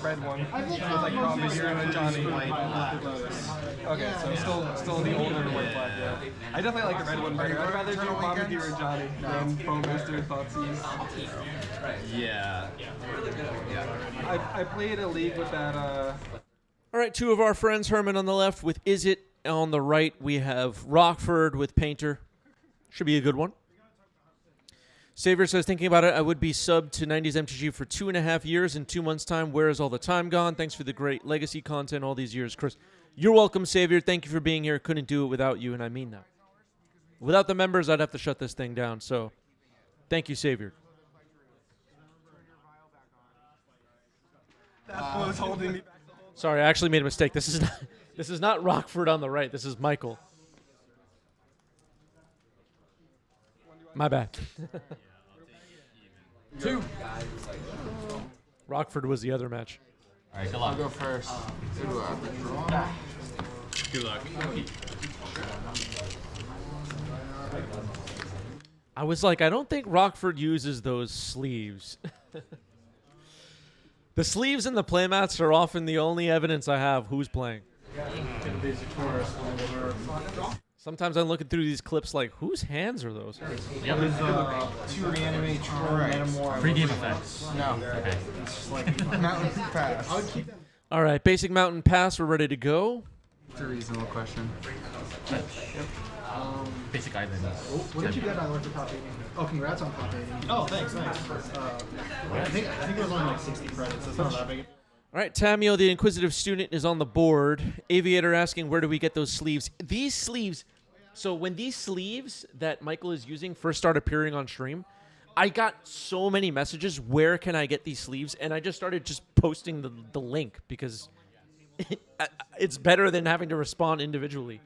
red one. It was like probably you and Johnny. Okay, so still the older white black. Yeah. I definitely like the red one better. I'd rather do Bombardier and Johnny than Bowmaster and Thoughtseize. Yeah. I played a league with that. All right, two of our friends, Herman on the left with Is It on the right. We have Rockford with Painter. Should be a good one. Savior says, thinking about it, I would be subbed to 90s MTG for 2.5 years. In 2 months' time, where is all the time gone? Thanks for the great legacy content all these years, Chris. You're welcome, Savior. Thank you for being here. Couldn't do it without you, and I mean that. Without the members, I'd have to shut this thing down. So, thank you, Savior. That was holding me back. Sorry, I actually made a mistake. This is not Rockford on the right. This is Michael. My bad. 2. Rockford was the other match. All right, good luck. I'll go first. Good luck. I was like, I don't think Rockford uses those sleeves. The sleeves and the playmats are often the only evidence I have who's playing. Sometimes I'm looking through these clips like, whose hands are those? Yep. To reanimate Metamorph. Pre-game effects. No. Okay. It's just like Mountain Pass. I would keep that. All right, basic mountain pass. We're ready to go. It's a reasonable question. Basic islands. What did you get on for top 80? Oh, congrats on top 80. Oh, thanks. I think it was only like 60 credits. So it's not that big. All right, Tamio, the inquisitive student, is on the board. Aviator asking, where do we get those sleeves? These sleeves, so when these sleeves that Michael is using first started appearing on stream, I got so many messages, where can I get these sleeves? And I just started just posting the link because it's better than having to respond individually.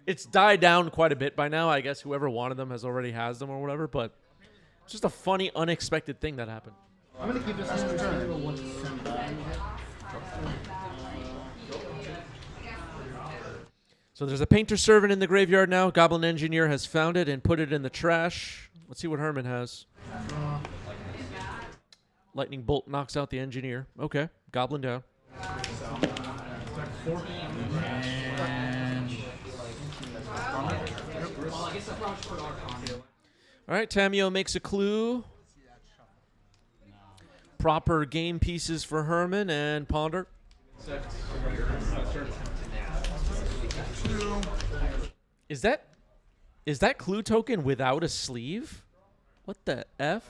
It's died down quite a bit by now. I guess whoever wanted them already has them or whatever, but it's just a funny, unexpected thing that happened. I'm going to keep this in return. So there's a painter servant in the graveyard now. Goblin Engineer has found it and put it in the trash. Let's see what Herman has. Lightning Bolt knocks out the Engineer. Okay, Goblin down. All right, Tamio makes a clue. Proper game pieces for Herman and Ponder. Is that clue token without a sleeve? What the F?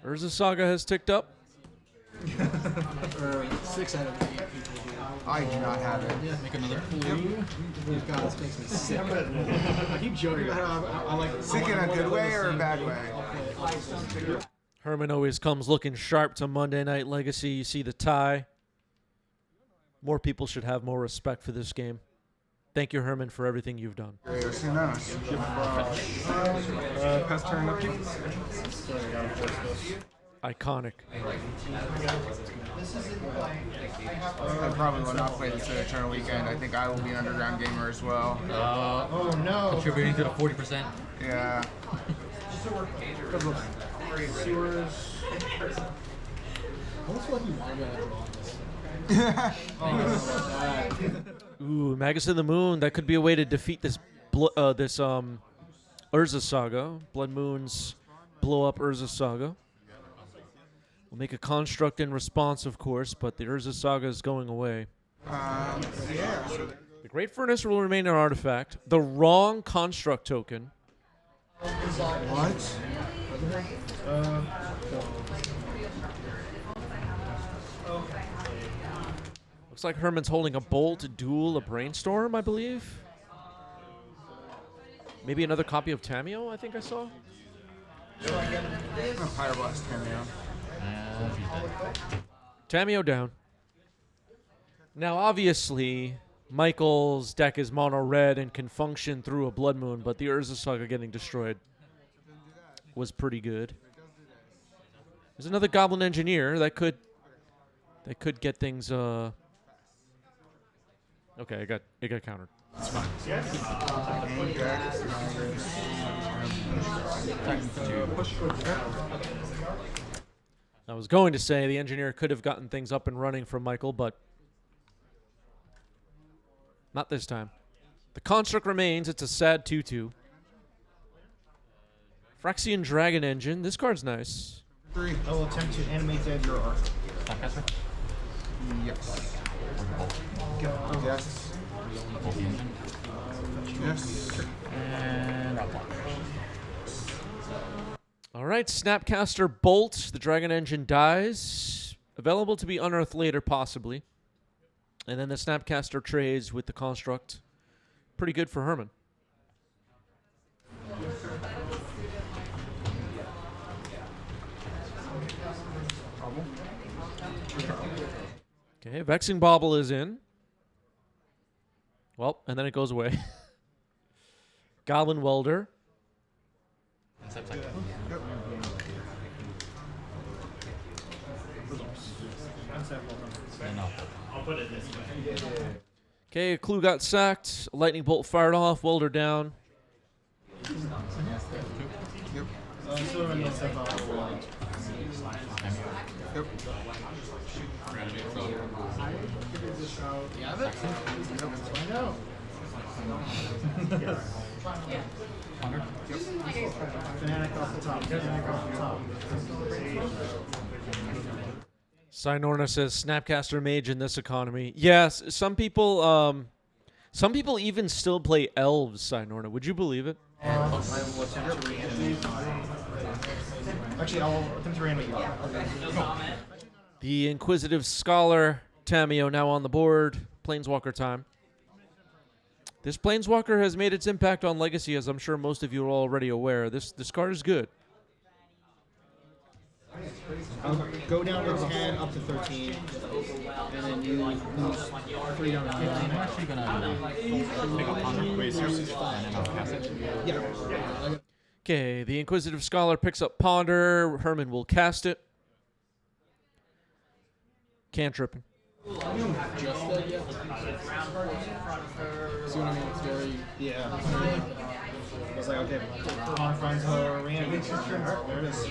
Urza Saga has ticked up. 6 out of 8 people do. I do not have it. Yeah. Make another clue. God, this makes me sick. I keep joking about how I like Sick in a good way or a bad way? Herman always comes looking sharp to Monday Night Legacy. You see the tie. More people should have more respect for this game. Thank you, Herman, for everything you've done. Pass turn up, please. Iconic. I probably will not play this Eternal Weekend. I think I will be an underground gamer as well. Oh no! Contributing to the 40%. Yeah. Sewers. I almost feel like you want to draw this. Ooh, Magus of the Moon. That could be a way to defeat this Urza Saga. Blood Moons blow up Urza Saga. We'll make a construct in response, of course, but the Urza Saga is going away. Yeah. The Great Furnace will remain an artifact. The wrong construct token. What? Looks like Herman's holding a bolt, a duel, a brainstorm, I believe. Maybe another copy of Tamio, I think I saw. Pyroblast Cameo. Tamio down. Now, obviously, Michael's deck is mono red and can function through a Blood Moon, but the Urza Saga getting destroyed was pretty good. There's another Goblin Engineer that could get things. Okay, it got countered. It's fine. I was going to say the engineer could have gotten things up and running from Michael, but not this time. The construct remains. It's a sad 2-2. Phyrexian Dragon Engine. This card's nice. 3. I will attempt to animate that your art. Snapcaster? Yes. Go. Yes. Both the engine. Yes. And Rockford. All right, Snapcaster Bolt. The Dragon Engine dies. Available to be unearthed later, possibly. And then the Snapcaster trades with the construct. Pretty good for Herman. Okay, Vexing Bauble is in. Well, and then it goes away. Goblin Welder. No. Okay, a Clue got sacked. A Lightning Bolt fired off. Welder down. Yep. So I'm going to step out. Yep. I know. Fanatic off the top. Fanatic off the top. Signorna says Snapcaster Mage in this economy. Yes, some people even still play elves, Signorna. Would you believe it? I will attempt to reanimate. Actually, I will attempt to reanimate you. The Inquisitive Scholar, Tameo, now on the board. Planeswalker time. This Planeswalker has made its impact on Legacy, as I'm sure most of you are already aware. This card is good. I'll go down to 10, up to 13, and then you lose 3 down to 15. I'm actually going to pick up Ponder. Wait, seriously? And then I'll cast it. Yeah. Okay, the Inquisitive Scholar picks up Ponder. Herman will cast it. Cantripping. Just that yet? See what I mean? It's very, yeah. I was like, okay, confines her reanimate. There it is. I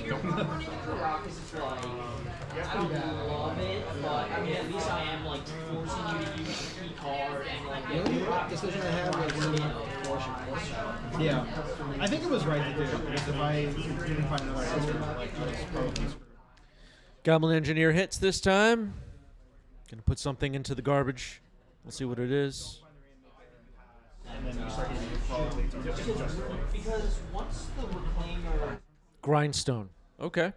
don't love it, but I mean, at least I am like forcing you to use the key card and like. The only decision I had was yeah. I think it was right to do it because if I didn't find another answer, like I was probably. Goblin Engineer hits this time. Gonna put something into the garbage. We'll see what it is. Because once the reclaimer Grindstone. Okay.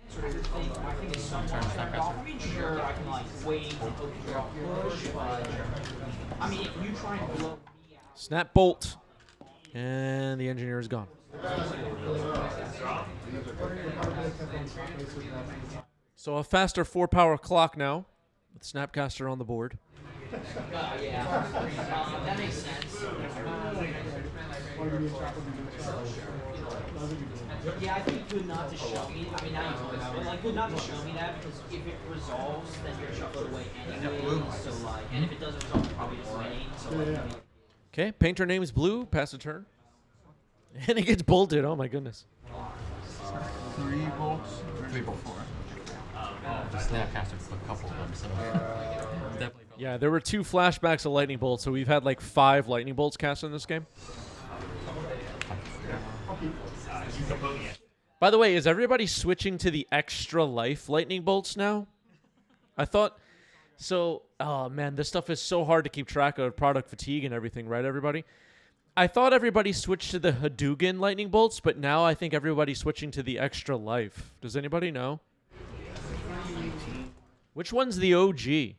sort of thing, I think it's somewhat turned off. I mean, sure, I can like wait and hope to draw push, but I mean, if you try and blow me out. Snap Bolt. And the engineer is gone. So a faster 4-power clock now, with Snapcaster on the board. Yeah, that makes sense. Yeah, I think good not to show me. I mean, now you told me, but like good not to show me that because if it resolves, then you're shuffled away anyway. So like, and if it doesn't resolve, you're probably just winning. So like, Okay, painter name's Blue. Pass a turn. And he gets bolted. Oh my goodness. 3 bolts. 3 bolts. 4. The Snapcaster took a couple of them, so definitely. Yeah, there were 2 flashbacks of lightning bolts, so we've had like 5 lightning bolts cast in this game. By the way, is everybody switching to the extra life lightning bolts now? I thought so. Oh man, this stuff is so hard to keep track of, product fatigue and everything, right, everybody? I thought everybody switched to the Hadouken lightning bolts, but now I think everybody's switching to the extra life. Does anybody know? Which one's the OG?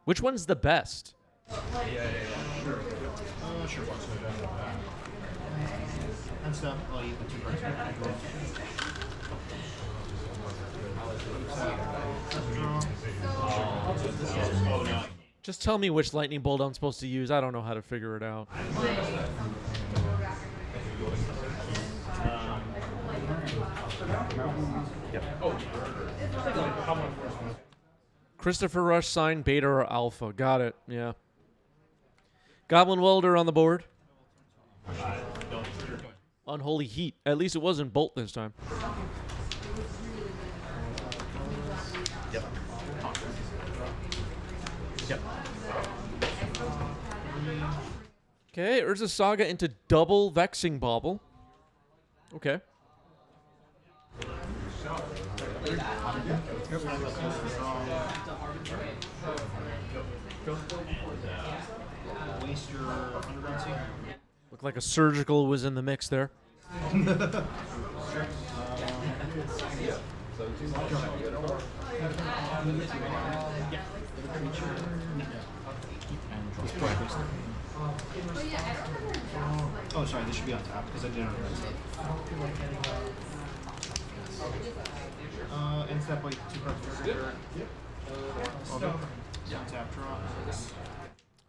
Which one's the best? Sure. And stuff. I'll eat the 2 cards. Just tell me which lightning bolt I'm supposed to use. I don't know how to figure it out. Christopher Rush signed Beta or Alpha. Got it. Yeah. Goblin Welder on the board. Unholy heat. At least it wasn't bolt this time. Yep. Yep. Okay, Urza Saga into double Vexing Bauble. Okay. Waste your underground seat. Looked like a surgical was in the mix there. Oh, sorry, this should be on top because I did it on the right side. End step like 2 cards per trigger. Tap draw.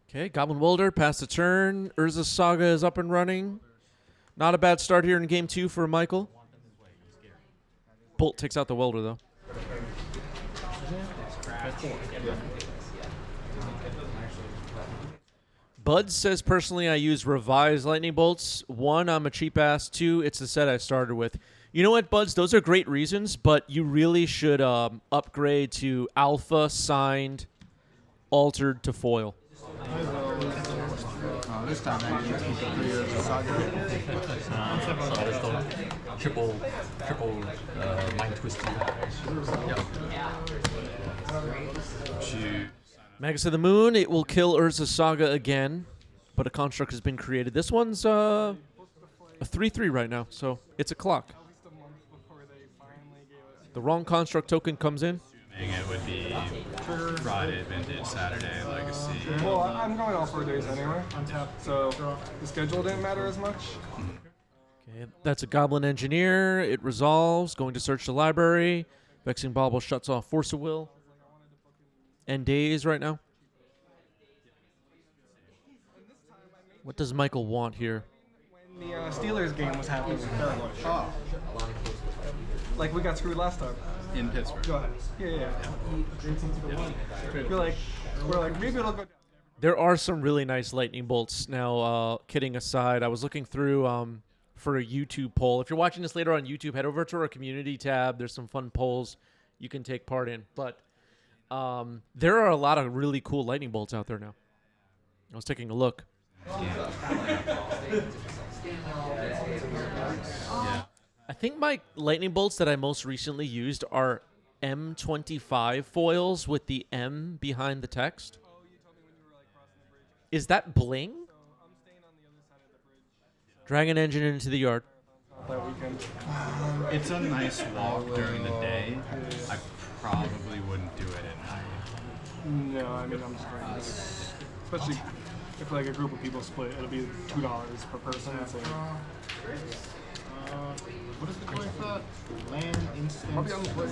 Okay, Goblin Welder past the turn. Urza Saga is up and running. Not a bad start here in game 2 for Michael. Bolt takes out the Welder, though. Bud says, personally, I use revised lightning bolts. 1, I'm a cheap ass. 2, it's the set I started with. You know what, Buds? Those are great reasons, but you really should upgrade to alpha, signed, altered to foil. This time I didn't keep it 3 years of Saga. So there's the triple mind twist. Yep. Magus of the Moon, it will kill Urza Saga again, but a construct has been created. This one's a 3/3 right now, so it's a clock. The wrong construct token comes in. It would be Friday, Vintage, Saturday, Legacy. Well, I'm going all 4 days anyway, so the schedule didn't matter as much. Okay, that's a Goblin Engineer. It resolves, going to search the library. Vexing Bauble shuts off Force of Will. End days right now. What does Michael want here? When the Steelers game was happening, like we got screwed last time. In Pittsburgh. Go ahead. Yeah. We're like, maybe it'll go down. There are some really nice lightning bolts. Now, kidding aside, I was looking through for a YouTube poll. If you're watching this later on YouTube, head over to our community tab. There's some fun polls you can take part in. But there are a lot of really cool lightning bolts out there now. I was taking a look. I think my lightning bolts that I most recently used are M25 foils with the M behind the text. Is that bling? Dragon Engine into the yard. That weekend. It's a nice walk during the day. I probably wouldn't do it at night. No, I mean I'm just going this. Especially if like a group of people split, it'll be $2 per person. So. What is the play for that? Land instant. Probably on the play.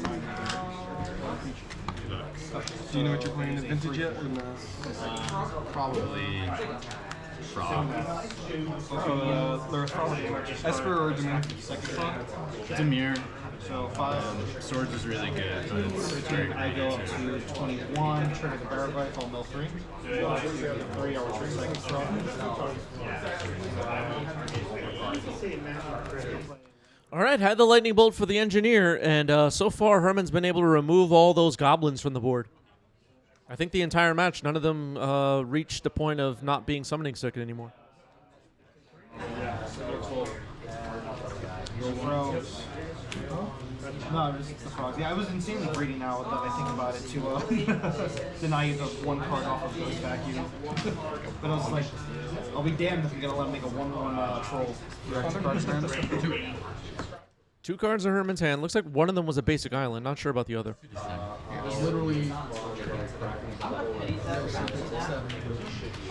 Do you know what you're playing in Vintage yet? Or no? Probably Frog. There's probably Esper or Dominic. Demir. So 5. Swords is really good, but it's very I go up to 21, trigger the barrel rifle, mill 3. 3 hour 3 seconds draw. All right, had the lightning bolt for the engineer, and so far Herman's been able to remove all those goblins from the board. I think the entire match, none of them reached the point of not being summoning sick anymore. No, it's the frogs. Yeah, I was insanely greedy now that I think about it to deny the 1 card off of those vacuum. But I was like, I'll be damned if I'm going to let him make a 1/1 troll. 2 cards in Herman's hand. Looks like one of them was a basic island. Not sure about the other. It was literally. I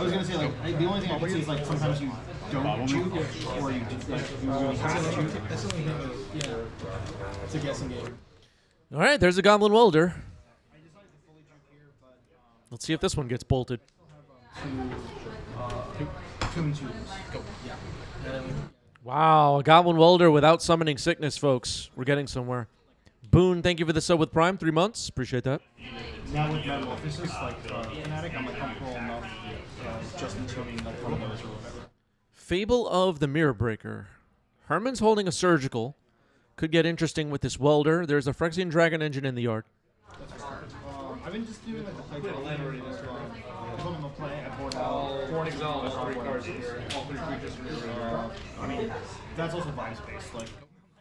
was going to say, like, the only thing I can say is, like, sometimes you don't choose, or you just, like, you really have to choose. That's only it's a guessing game. All right, there's a Goblin Welder. Let's see if this one gets bolted. 2 and 2. Go. Wow, a Goblin Welder without summoning sickness, folks. We're getting somewhere. Boone, thank you for the sub with Prime. 3 months. Appreciate that. Now with Metal, if this is like Fnatic, I'm like comfortable enough just in tuning like from others or whatever. Fable of the Mirror Breaker. Herman's holding a surgical. Could get interesting with this welder. There's a Phyrexian Dragon engine in the yard. I've been just doing like the play. I told him to play. I poured out. Four exile, 3 cards here. All 3 creatures from your I mean, that's also vibes based. Like,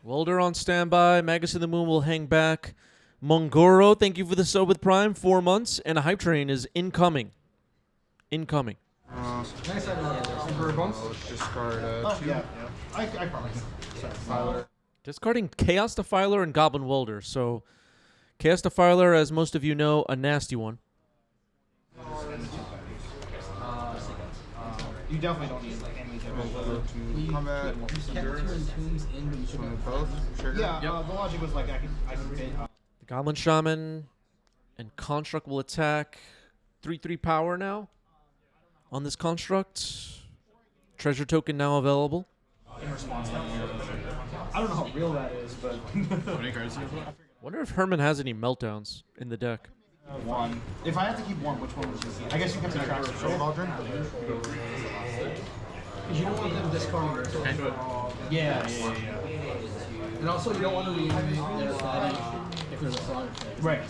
Welder on standby. Magus of the Moon will hang back. Mongoro, thank you for the sub with Prime. 4 months. And a hype train is incoming. Incoming. Discard yeah. I promise. Discarding Chaos Defiler and Goblin Welder. So, Chaos Defiler, as most of you know, a nasty one. You definitely don't need like any type of combat. Both. Trigger. Yeah, the logic was like I can fit. The Goblin Shaman and Construct will attack. 3/3 power now on this construct. Treasure token now available. In response to that. I don't know how real that is, but How many cards do you have? Wonder if Herman has any meltdowns in the deck. one. If I had to keep one, which one would you keep? I guess you kept the track of Soul Cauldron. You don't want them discarding their Okay. Yeah. And also, you don't want to reanimate their body if there's a frog. Right.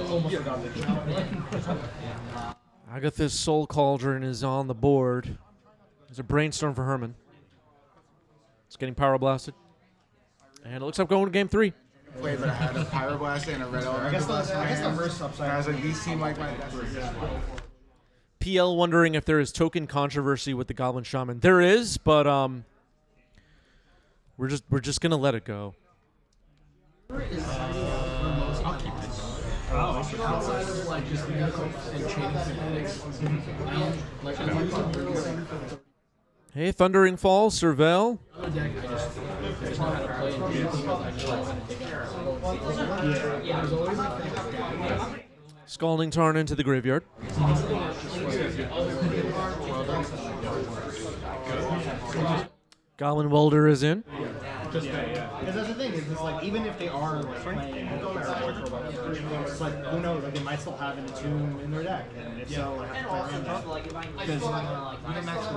Almost forgot that. Agatha's Soul Cauldron is on the board. There's a brainstorm for Herman. It's getting power blasted. And it looks like going to game 3. Wait, but I had a Pyroblast and a Red Elemental. I guess the verse upside. I was like, these seem like my best. PL wondering if there is token controversy with the Goblin Shaman. There is, but we're just gonna let it go. I'll keep this. Outside of like just music and chaining mechanics, like I'm using Hey, Thundering Fall, Surveil. other deck, I just know how to play and do things I just know how to take care of. There's always like Scalding Tarn into the graveyard. Goblin Welder is in. Because that's the thing is, it's like even if they are like playing it's like who knows? Like they might still have an Attune in their deck, and if so, like have to play around Like if I Because even max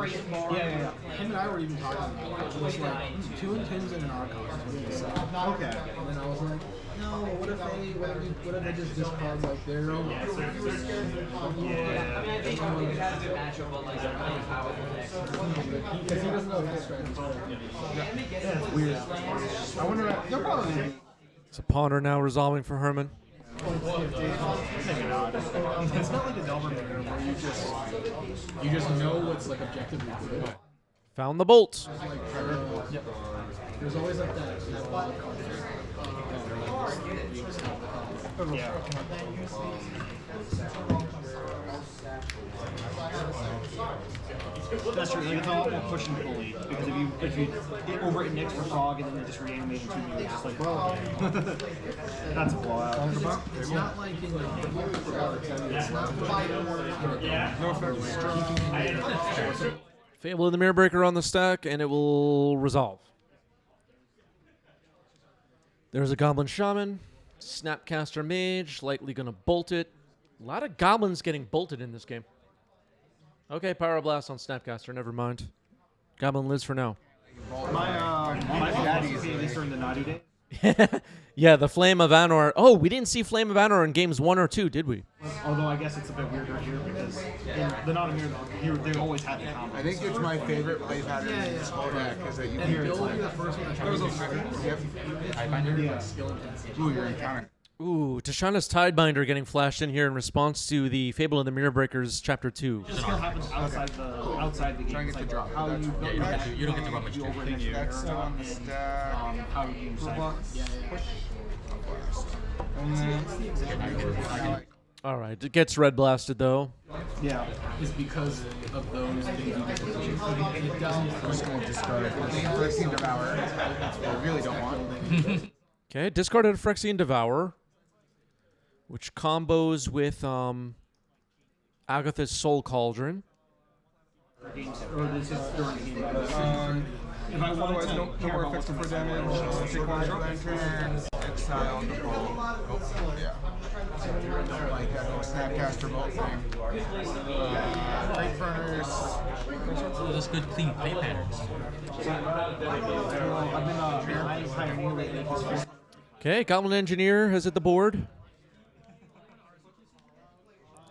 yeah. him and I were even talking about it. It was like 2 Intunes and an Archon. Okay. And then I was like, no, what if they just discard like their own? I mean, I think we have a matchup, but like really powerful deck. Because he doesn't know his strategy. Yeah, it's weird. I wonder. They'll probably. It's a ponder now resolving for Herman. It's not like a Delver Mirror where You just know what's like objectively good. Found the bolt. Like, there's always like that wild card. That's true. Like, it's all about pushing fully because if you over it Nyx for Fog and then they just reanimate into you, you're just like, well, that's a blowout. It's not like in it's not Fable of the Mirror Breaker on the stack, and it will resolve. There's a Goblin Shaman. Snapcaster Mage, likely going to bolt it. A lot of goblins getting bolted in this game. Okay, Pyroblast on Snapcaster, never mind. Goblin lives for now. My daddy's during the naughty day. Yeah, the Flame of Anor. Oh, we didn't see Flame of Anor in games 1 or 2, did we? Although I guess it's a bit weirder here because in the Not Mirror, here they always had the combo. I think it's my favorite play pattern in this whole deck because that you hear it's like, the first one I tried to yep. Yeah. skill intensity. Ooh, you're encountering. Ooh, Tashana's Tidebinder getting flashed in here in response to the Fable of the Mirror Breakers Chapter 2. Just skill happens outside the game. Trying to It's get like the drop. how you Yeah, you don't get to run much you care. over next That's on the stack. how you All right, it gets red blasted though. yeah. Is because of those things you get to it doesn't Just going to discard it. I think Phyrexian Devourer. That's what I really don't want. Okay, discarded a Phyrexian Devourer, which combos with Agatha's Soul Cauldron. Or this is during the game. If I wanted to no more effects for damage. Take one drop. Exile the bolt. Oh, yeah. Like that Snapcaster bolt thing. Great Furnace. So just good clean play patterns. I've been Pioneer lately. Okay, Goblin Engineer has hit the board.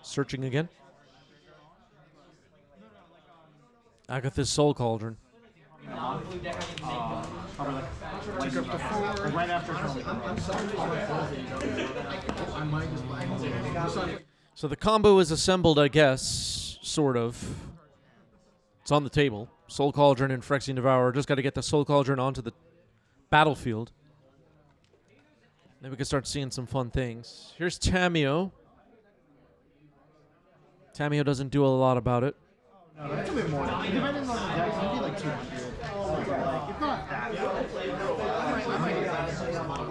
Searching again. Agatha's Soul Cauldron. Probably like up to 4, right after So the combo is assembled, I guess, sort of. It's on the table. Soul Cauldron and Phyrexian Devourer. Just got to get the Soul Cauldron onto the battlefield. Then we can start seeing some fun things. Here's Tamiyo. Tamiyo doesn't do a lot about it. No, that's a bit more. Depending on the deck, maybe like 200. Like, it's not that.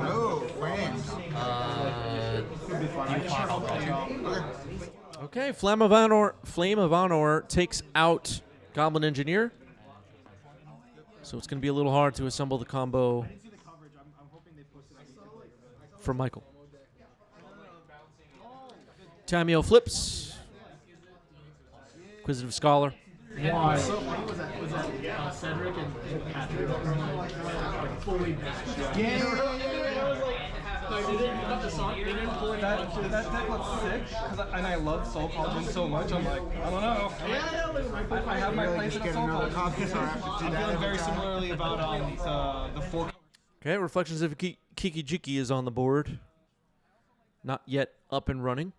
Oh, flames. Okay, Flame of Honor takes out Goblin Engineer. So it's going to be a little hard to assemble the combo for Michael. Tamiyo flips. Inquisitive Scholar. Why? So funny was that Cedric and Patrick like fully matched. Like, they didn't pull it That deck looks sick, and I love Soul Cauldron so much. I'm like, I don't know. I have my place in a Soul Cauldron. I'm feeling very similarly about the 4. Okay, Reflections of Kiki Jiki is on the board. Not yet up and running.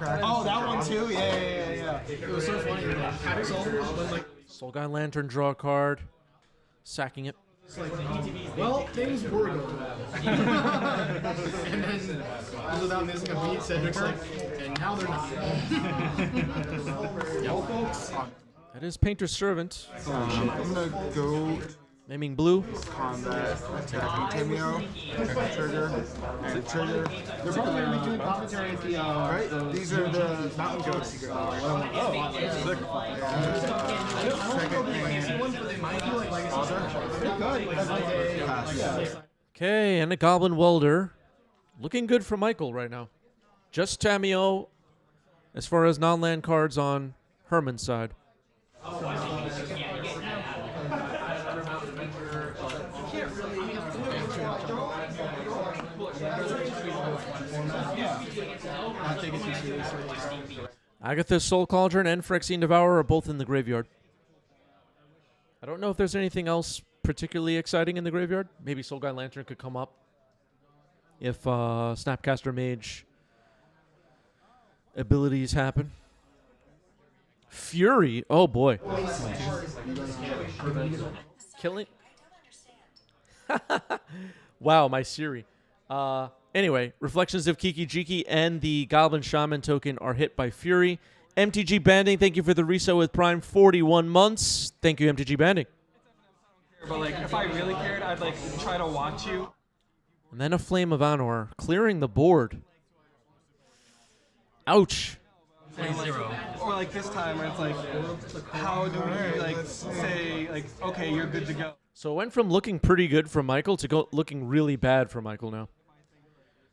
Oh, that one too? Yeah. It was so funny. Patrick's all was like, Soul Guy Lantern, draw a card. Sacking it. well, things were going well. And then, without missing a beat, Cedric's like, and now they're not. Yeah, folks. That is Painter's Servant. I'm gonna go Naming blue. combat, attacking Tamiyo, trigger, and trigger. They're probably going to be doing commentary at the, Right? These are the mountain goats. Okay, and a Goblin Welder. Looking good for Michael right now. Just Tamiyo as far as non-land cards on Herman's side. Agatha's Soul Cauldron and Phyrexian Devourer are both in the graveyard. I don't know if there's anything else particularly exciting in the graveyard. Maybe Soul Guy Lantern could come up if Snapcaster Mage abilities happen. Fury, oh boy. Killing. Wow, my Siri. Anyway, Reflections of Kiki Jiki and the Goblin Shaman token are hit by Fury. MTG Banding, thank you for the reso with Prime 41 months. Thank you, MTG Banding. But like, if I really cared, I'd like try to watch you. And then a Flame of Honor, clearing the board. Ouch. Or like this time where it's like, how do we like say like, okay, you're good to go. So it went from looking pretty good for Michael to looking really bad for Michael now.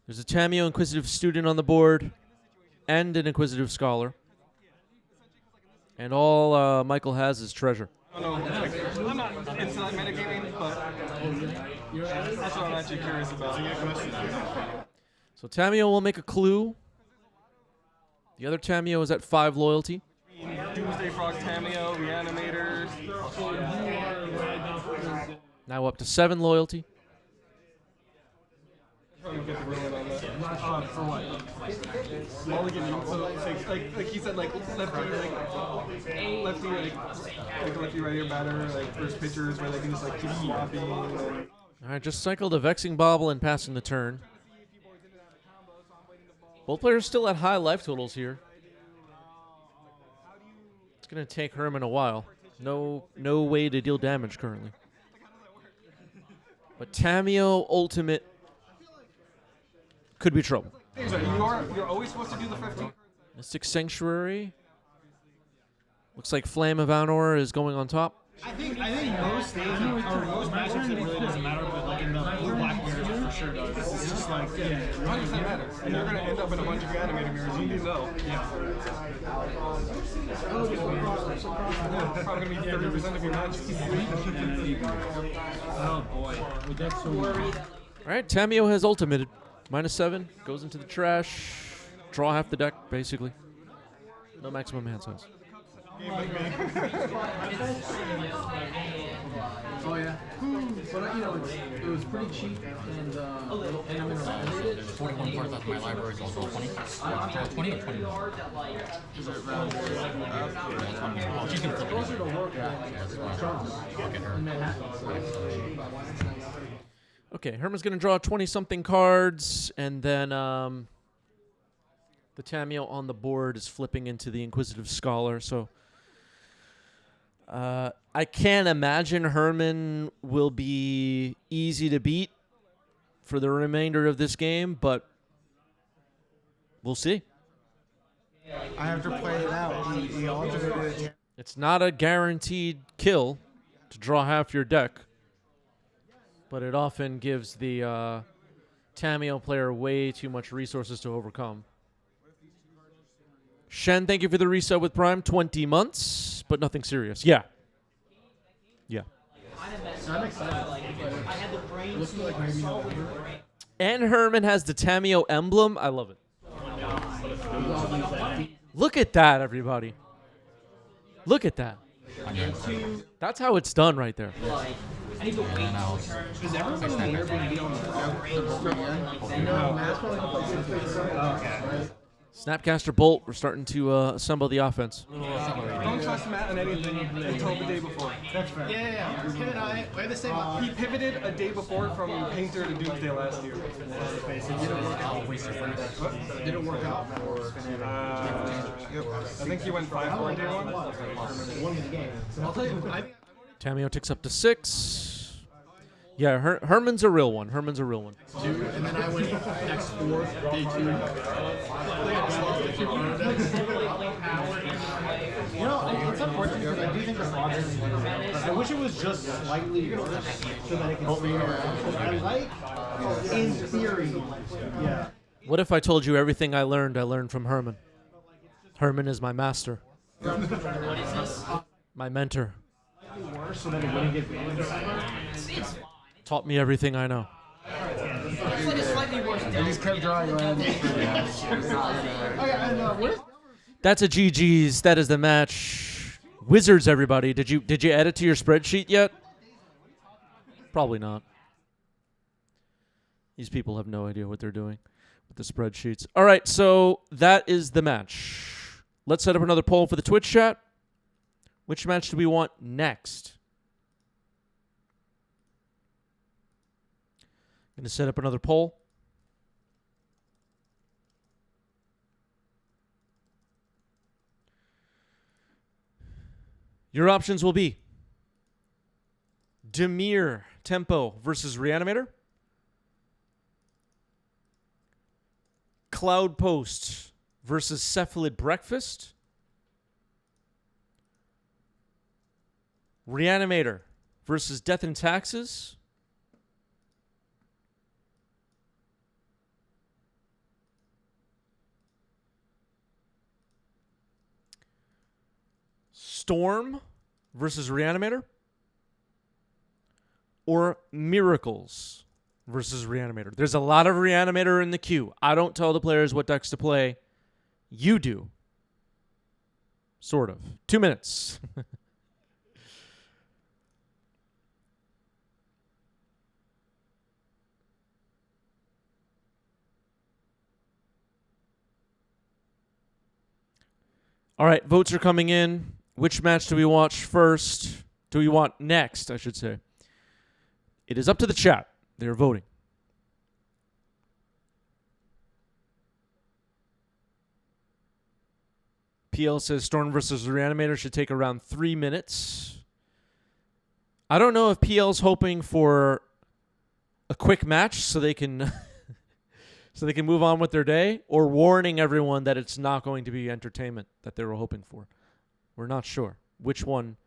There's a Tamiyo Inquisitive Student on the board and an Inquisitive Scholar. And all Michael has is treasure. I don't know, like, I'm not into that metagaming, but that's what I'm actually curious about. So Tamiyo will make a clue. The other Tamiyo is at 5 loyalty. Doomsday Frog Tamiyo, Reanimator. Now up to 7 loyalty. Probably get the ruin on that. For what? Mulligan, so like he said, like lefty right batter, like first pitchers where they can just like keep swapping. All right, just cycled a Vexing Bobble and passing the turn. Both players still at high life totals here. It's going to take Herman a while. No way to deal damage currently. But Tamiyo Ultimate could be trouble. You're always supposed to do the 15. Mystic Sanctuary. Looks like Flame of Honor is going on top. I think most stages or most matchups it really doesn't matter, but like in the blue black mirrors it for sure does. It's just like 100% matters. And you're going to end up in a bunch of reanimator mirrors. You do know. yeah. Probably going to be 30% of your matches. Oh boy, with that so All right, Tamio has ultimated. -7, goes into the trash. Draw half the deck, basically. No maximum hand size. Oh yeah. But you know, it was pretty cheap, and I'm in a There's 41 cards out of my library, so I'll draw 20. Draw 20 or 20? Is it round? Oh, she's going to flip it. Closer to work. I'll get her. In Manhattan. Okay, Herman's going to draw 20-something cards, and then the Tamio on the board is flipping into the Inquisitive Scholar, so I can't imagine Herman will be easy to beat for the remainder of this game, but we'll see. I have to play it out. He alternated it. It's not a guaranteed kill to draw half your deck, but it often gives the Tamio player way too much resources to overcome. Shen, thank you for the reset with Prime. 20 months, but nothing serious. Yeah. Yeah. I'm excited. I had the brain. Looks like maybe November. And Herman has the Tamio emblem. I love it. Look at that, everybody. Look at that. That's how it's done right there. I need to wait. Is everyone in here being beat on the No, that's probably okay. Snapcaster Bolt, we're starting to assemble the offense. Don't trust Matt on anything until the day before. That's fair. Yeah. Kid and I, we're the same. He pivoted a day before from Painter to Doomsday last year. Didn't work out for. I think he went 5-4 day one. One game. So I'll tell you, Tamio ticks up to 6. Yeah, Herman's a real one. Herman's a real one. 2, and then I went X4, day 2. You know, it's unfortunate because I do think the process is better. I wish it was just slightly so that it can swing around. I like, in theory, yeah. What if I told you everything I learned from Herman? Herman is my master. My mentor. Worse so that it wouldn't get banned. Taught me everything I know. It's like a slightly worse He just kept drawing around. That's a GG's. That is the match. Wizards, everybody. Did you add it to your spreadsheet yet? Probably not. These people have no idea what they're doing with the spreadsheets. All right, so that is the match. Let's set up another poll for the Twitch chat. Which match do we want next? Going to set up another poll. Your options will be Demir Tempo versus Reanimator, Cloud Post versus Cephalid Breakfast, Reanimator versus Death and Taxes, Storm versus Reanimator, or Miracles versus Reanimator. There's a lot of Reanimator in the queue. I don't tell the players what decks to play. You do. Sort of. 2 minutes. All right, votes are coming in. Which match do we watch first? Do we want next, I should say. It is up to the chat. They're voting. PL says Storm versus Reanimator should take around 3 minutes. I don't know if PL's hoping for a quick match so they can so they can move on with their day, or warning everyone that it's not going to be entertainment that they were hoping for. We're not sure which one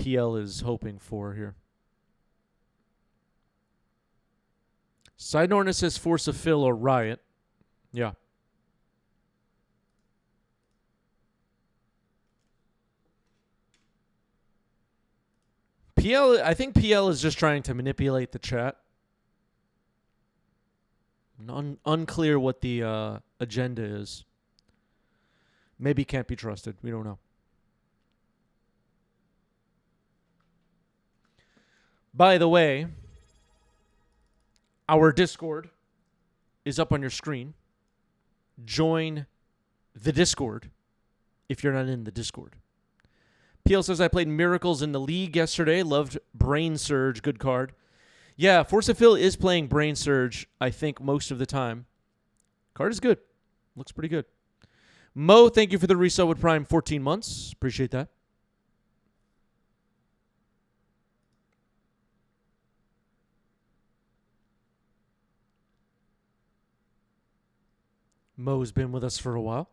PL is hoping for here. Side Norton says Force of Fill or Riot. Yeah. I think PL is just trying to manipulate the chat. Unclear what the agenda is. Maybe can't be trusted. We don't know. By the way, our Discord is up on your screen. Join the Discord if you're not in the Discord. PL says, I played Miracles in the League yesterday. Loved Brain Surge. Good card. Yeah, Force of Phil is playing Brain Surge, I think, most of the time. Card is good. Looks pretty good. Mo, thank you for the resale with Prime 14 months. Appreciate that. Mo's been with us for a while.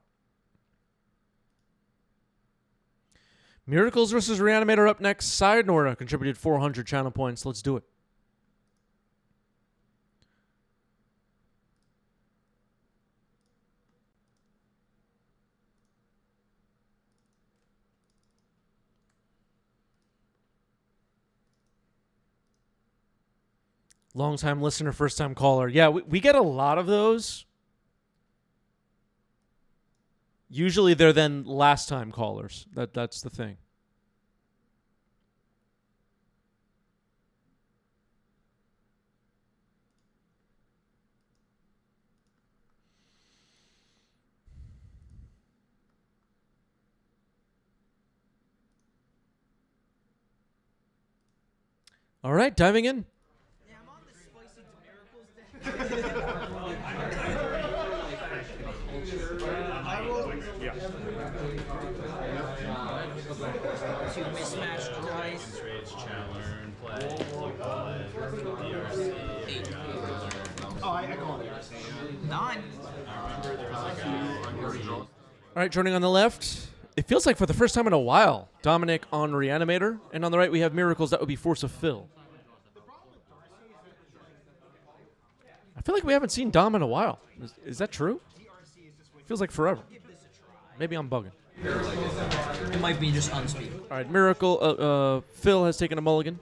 Miracles versus Reanimator up next. Side Norta contributed 400 channel points. Let's do it. Long-time listener, first-time caller. Yeah, we get a lot of those. Usually they're then last-time callers. That's the thing. All right, diving in. Yeah, I'm on the spicy miracles deck. Two mismatched dice. Oh, I go on there. 9. All right, joining on the left. It feels like for the first time in a while, Dominic on Reanimator. And on the right, we have Miracles. That would be Force of Phil. I feel like we haven't seen Dom in a while. Is that true? Feels like forever. Maybe I'm bugging. It might be just unspeak. All right, Miracle. Phil has taken a mulligan.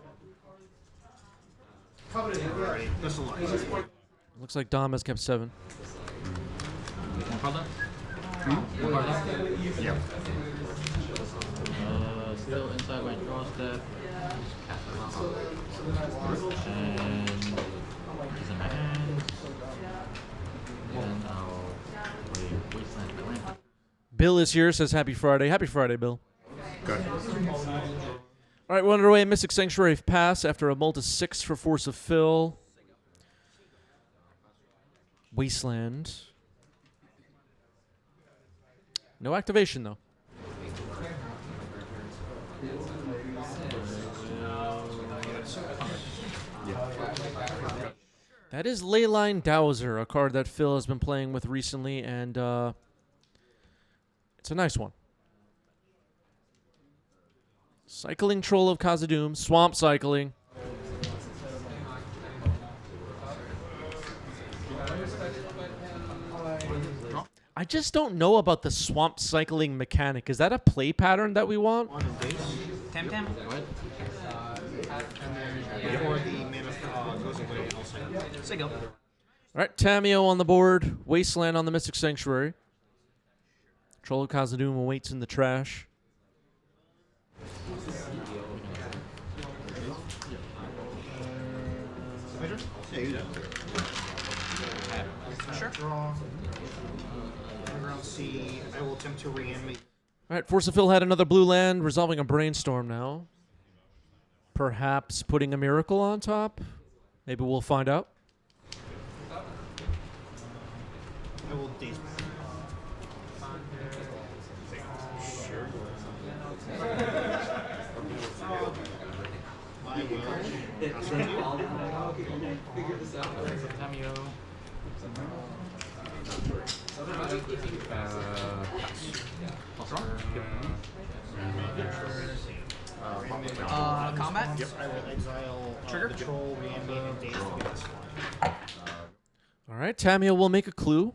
Looks like Dom has kept 7. Yeah. Still inside my draw step. And he's in my hand. And I'll play Wasteland my land. Bill is here, says Happy Friday. Happy Friday, Bill. Good. All right, we're underway. Mystic Sanctuary pass after a multi 6 for Force of Phil. Wasteland. No activation, though. That is Leyline Dowser, a card that Phil has been playing with recently, and it's a nice one. Cycling Troll of Khazad-dûm, Swamp Cycling. I just don't know about the Swamp Cycling mechanic. Is that a play pattern that we want? Tem. Before the mana goes away, I'll say go. All right, Tamio on the board. Wasteland on the Mystic Sanctuary. Troll of Khazad-dûm awaits in the trash. Sure. Draw. Around C. I will attempt to reanimate. All right, Force of Phil had another blue land, resolving a brainstorm now. Perhaps putting a miracle on top. Maybe we'll find out. I will daze back. I Tamio. Combat? Yep. I will exile Trigger? the troll, reanimate, and daze to get this flying. All right, Tamio will make a clue.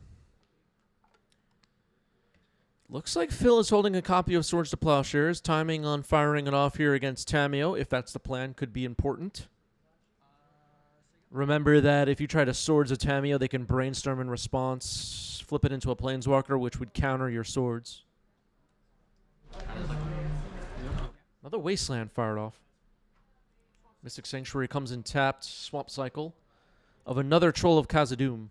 Looks like Phil is holding a copy of Swords to Plowshares. Timing on firing it off here against Tamio, if that's the plan, could be important. Remember that if you try to Swords a Tamio, they can brainstorm in response, flip it into a Planeswalker, which would counter your Swords. Another Wasteland fired off. Mystic Sanctuary comes in tapped. Swamp Cycle of another Troll of Khazad-dûm.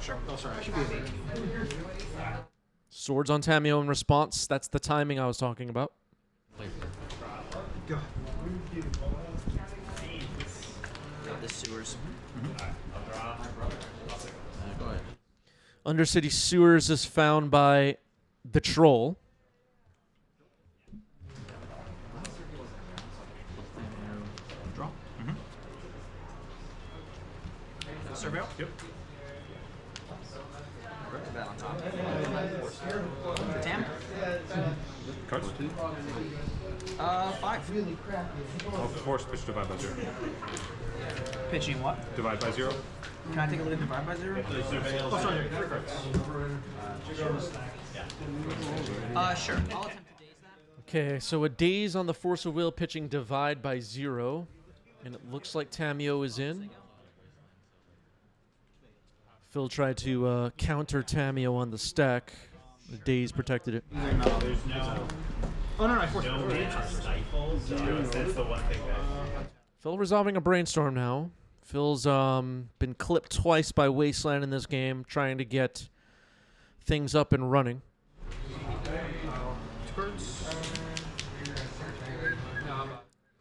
Sure. Oh, sorry. I should be at 18. Swords on Tamio in response. That's the timing I was talking about. Go. Got the sewers. Go ahead. Undercity Sewers is found by the Troll. Draw. Surveil? Yep. Put that on top. Tam? Cards. 5. Of course, pitch divide by 0. Pitching what? Divide by 0. Can I take a look at Divide by 0? Oh, sorry. 3 cards. Sure. I'll attempt to daze that. Okay, so a daze on the Force of Will pitching Divide by 0. And it looks like Tamio is in. Phil tried to counter Tamio on the stack. The daze protected it. No, there's no. Oh, no, I forced it. That's the one thing that. Phil resolving a brainstorm now. Phil's been clipped twice by Wasteland in this game, trying to get things up and running. 2 cards.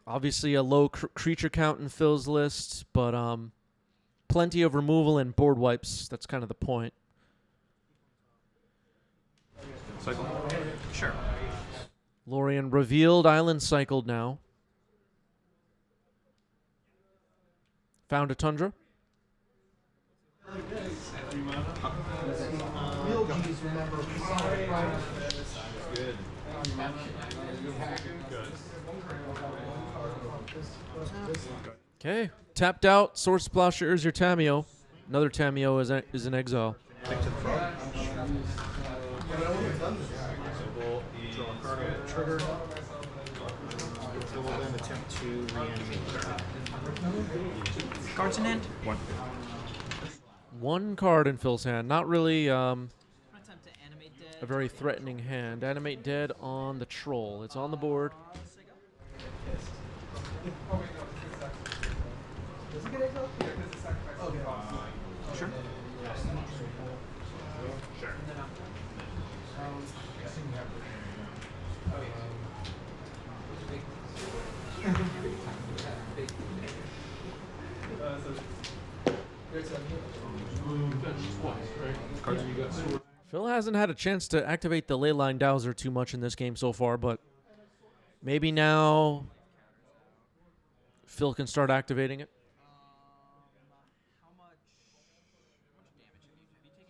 Obviously a low creature count in Phil's list, but plenty of removal and board wipes. That's kind of the point. Cycle. Sure. Lorien revealed, Island cycled now. Found a Tundra. Okay, tapped out. Source Plowshares your Tamio. Another Tamio is in exile. Trigger. Will then attempt to reanimate. Cards in hand? 1. One card in Phil's hand. Not really I'm gonna attempt to animate dead. a very threatening hand. Animate Dead on the Troll. It's on the board. Sure. Phil hasn't had a chance to activate the Leyline Dowser too much in this game so far, but maybe now Phil can start activating it.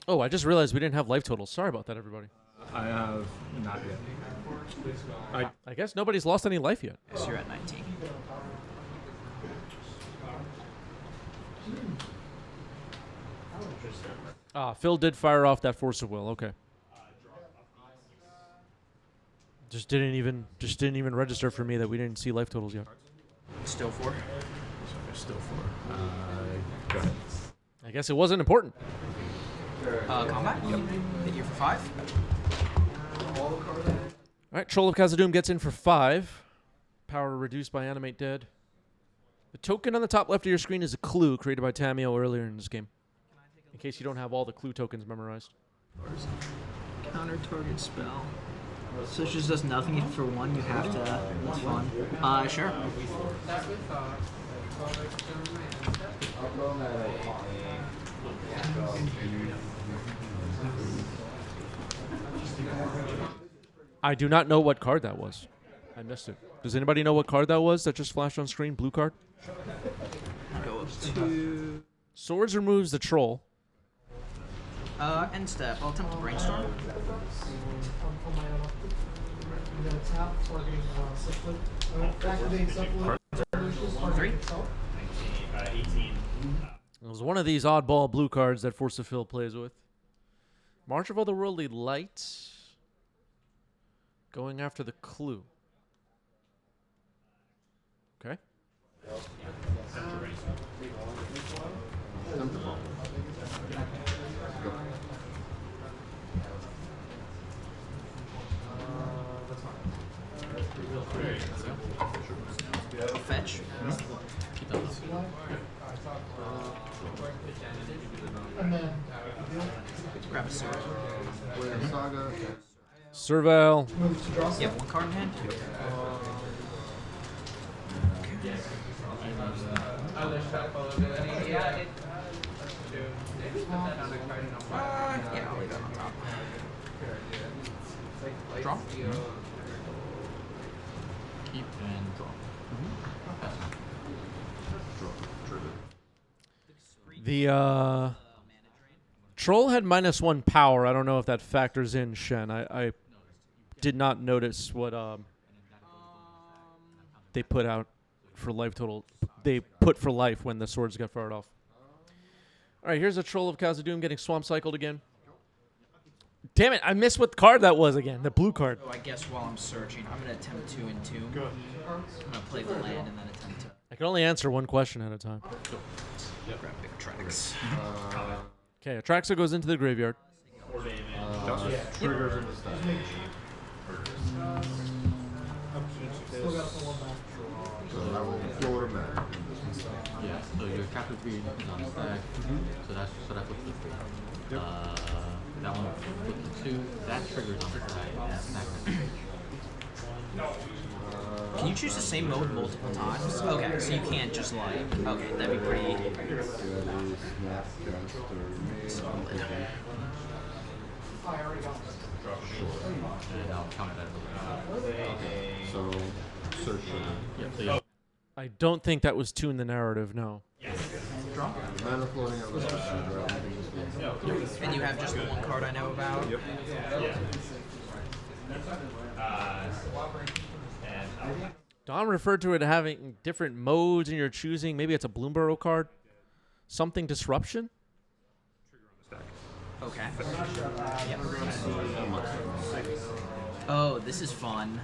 Oh, I just realized we didn't have life totals. Sorry about that, everybody. I have not yet. I guess nobody's lost any life yet. So you're at 19. Phil did fire off that Force of Will. Okay. Just didn't even register for me that we didn't see life totals yet. Still 4. Still 4. Go ahead. I guess it wasn't important. Combat? Yep. Hit you for 5. All right, Troll of Khazad-dûm gets in for 5. Power reduced by Animate Dead. The token on the top left of your screen is a clue created by Tamio earlier in this game. In case you don't have all the clue tokens memorized. Counter target spell. So it just does nothing if for 1 you have to. That's fun. Sure. I do not know what card that was. I missed it. Does anybody know what card that was that just flashed on screen? Blue card? Go up to. Swords removes the Troll. End step. I'll attempt to brainstorm. And then tap targeting supplement. Activate supplement. Three. It was one of these oddball blue cards that Force of Phil plays with. March of Otherworldly Light. Going after the clue. Okay. Fetch. Keep that up. And then Grab a sword. Saga. Surveil. move to draw Yeah, one card in hand. Yeah, I'll leave that on top. Draw. Keep and draw. The troll had -1 power. I don't know if that factors in, Shen. I did not notice what they put out for life total. They put for life when the swords got fired off. All right, here's a Troll of Khazad-dûm getting swamp cycled again. Damn it, I missed what card that was again. The blue card. So I guess while I'm searching, I'm gonna attempt to entomb. I'm gonna play the land and then attempt to I can only answer one question at a time. grab bigger tracks. Okay, Atraxa goes into the graveyard. Triggers in the stack. still got the one back. So I will go automatic. Yeah, so your capital 3 is on the stack. So that puts the 3. That one puts the 2. That triggers on the stack. And snack Can you choose the same mode multiple times? Okay, so you can't just like. Okay, that'd be pretty. and I'll counter that. So, search. Yeah, so yeah. I don't think that was 2 in the narrative, no. Mana floating at level 2. And you have just the one card I know about. Yep. Don referred to it having different modes in your choosing. Maybe it's a Bloomburrow card. Something disruption? Okay. Yep. Oh, this is fun.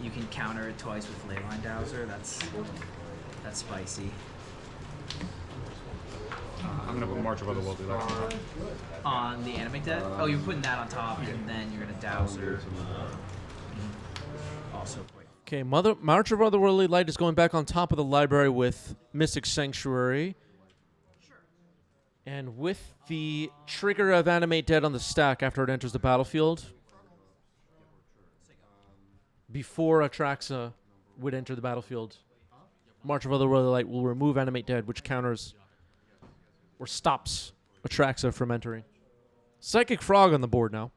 You can counter it twice with Leyline Dowser. That's spicy. I'm gonna put March of Otherworldly Light. On the Animate Deck? Oh, you're putting that on top, and then you're gonna Dowser. Also quite. Okay, March of Otherworldly Light is going back on top of the library with Mystic Sanctuary. And with the trigger of Animate Dead on the stack after it enters the battlefield, before Atraxa would enter the battlefield, March of Otherworldly Light will remove Animate Dead, which counters or stops Atraxa from entering. Psychic Frog on the board now.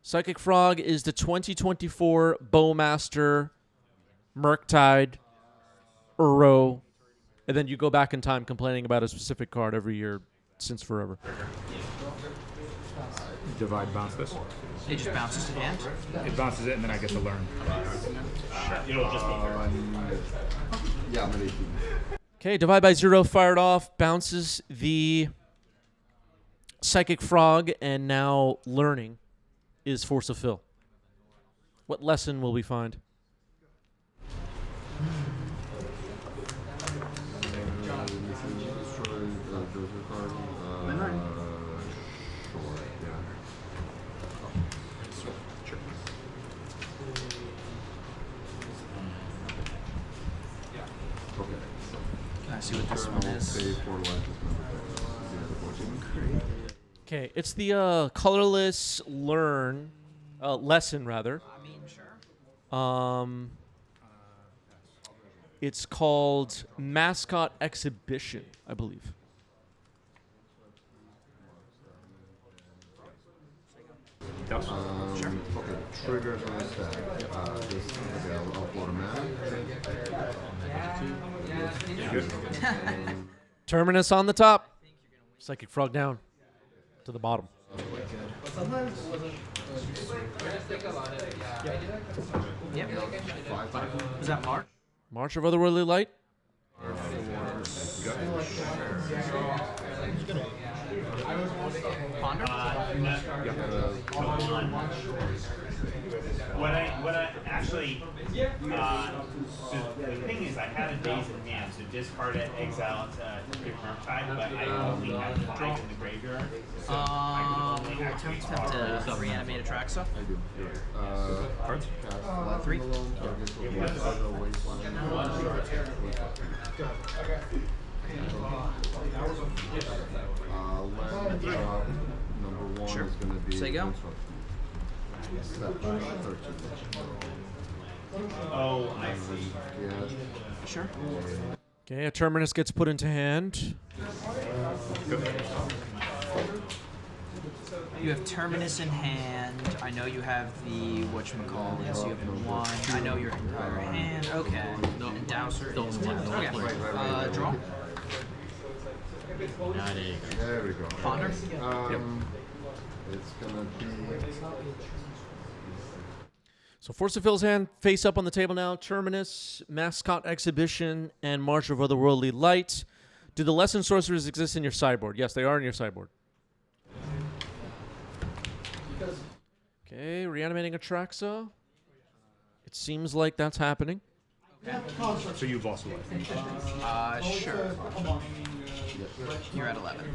Psychic Frog is the 2024 Bowmaster, Murktide, Uro, and then you go back in time complaining about a specific card every year since forever. Divide, bounce this. It just bounces to hand. It bounces it, and then I get to learn. Yeah, I'm ready. Okay, Divide by 0 fired off, bounces the Psychic Frog, and now learning is Force of Phil. What lesson will we find? Can I see what this one is? Okay, it's the colorless learn lesson rather. I mean, sure. It's called Mascot Exhibition, I believe. Sure. Okay, triggers on the stack. This is I'll float a mana. Terminus on the top. Psychic Frog down to the bottom. Yep. Was that Mark? March of Otherworldly Light. Ponder? What I actually, the thing is, I had a daze in hand, so discard it, exile it to Murktide, but I only had 5 in the graveyard. So I could only actually Attempt to reanimate Atraxa. I do. Cards? Cast 3. Land drop number 1 Sure. is going to be. Say go. Step 13. Oh, I see. Yeah. Sure. Okay, a Terminus gets put into hand. You have Terminus in hand. I know you have the whatchamacallits. You have the 1. I know your entire hand. Okay. And Dowser is 10. Okay. Draw. There we go. Ponder. It's going to be. So Force of Will's hand face up on the table now. Terminus, Mascot Exhibition, and March of Otherworldly Light. Do the Lesson Sorcerers exist in your sideboard? Yes, they are in your sideboard. Okay, reanimating Atraxa. It seems like that's happening. So you've lost a life. Sure. You're at 11.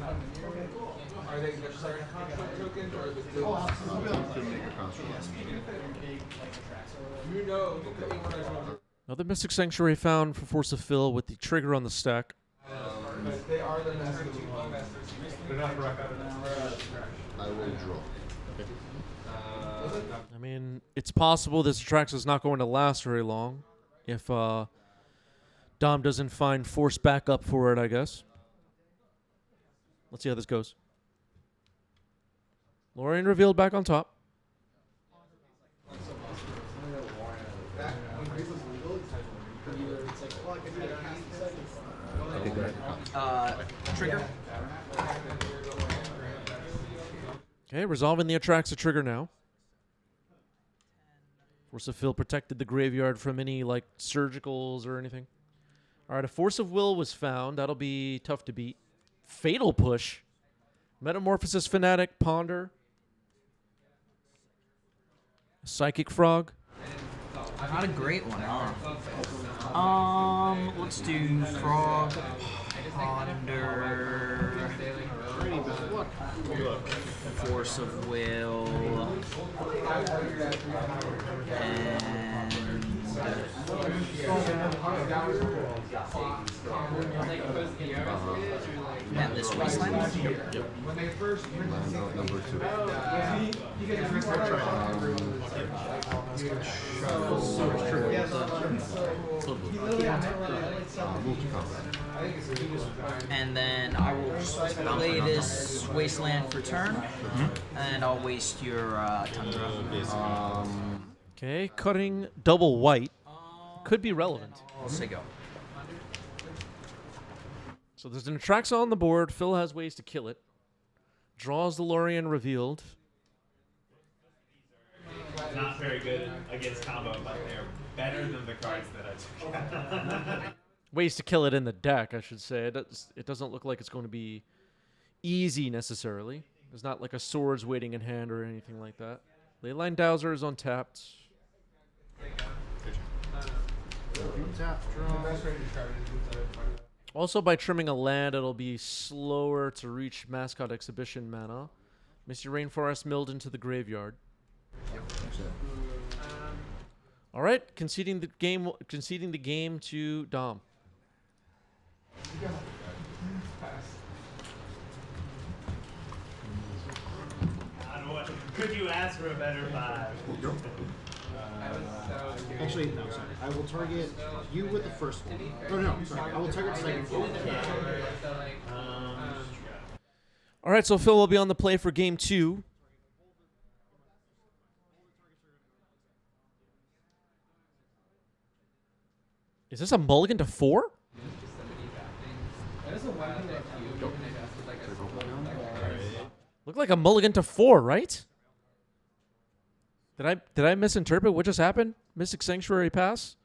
Another Mystic Sanctuary found for Force of Will with the trigger on the stack. I will draw. I mean, it's possible this Atraxa is not going to last very long if Dom doesn't find force backup for it, I guess. Let's see how this goes. Lorien revealed back on top. Trigger. Okay, resolving the Atraxa trigger now. Force of Will protected the graveyard from any, like, surgicals or anything. All right, a Force of Will was found. That'll be tough to beat. Fatal Push. Metamorphosis Fanatic, Ponder. Psychic Frog. Not a great one, huh? Let's do Frog, Ponder, Force of Will, and this Wasteland. Yep. Land out number 2. Move to combat. And then I will play this Wasteland for turn, and I'll waste your Tundra. Okay, cutting double white. Could be relevant. I'll say go. So there's an Atraxa on the board. Phil has ways to kill it. Draws the Lorien revealed. Not very good against combo, but they're better than the cards that I took. Ways to kill it in the deck, I should say. It doesn't look like it's going to be easy necessarily. There's not like a swords waiting in hand or anything like that. Leyline Dowser is untapped. Also, by trimming a land, it'll be slower to reach Mascot Exhibition mana. Misty Rainforest milled into the graveyard. All right, conceding the game to Dom. Could you ask for a better 5? Actually, no, sorry. I will target you with the first one. Oh, no, sorry. I will target the second one. All right, so Phil will be on the play for game 2. Is this a mulligan to 4? Look like a mulligan to 4, right? Did I misinterpret what just happened? Mystic Sanctuary pass?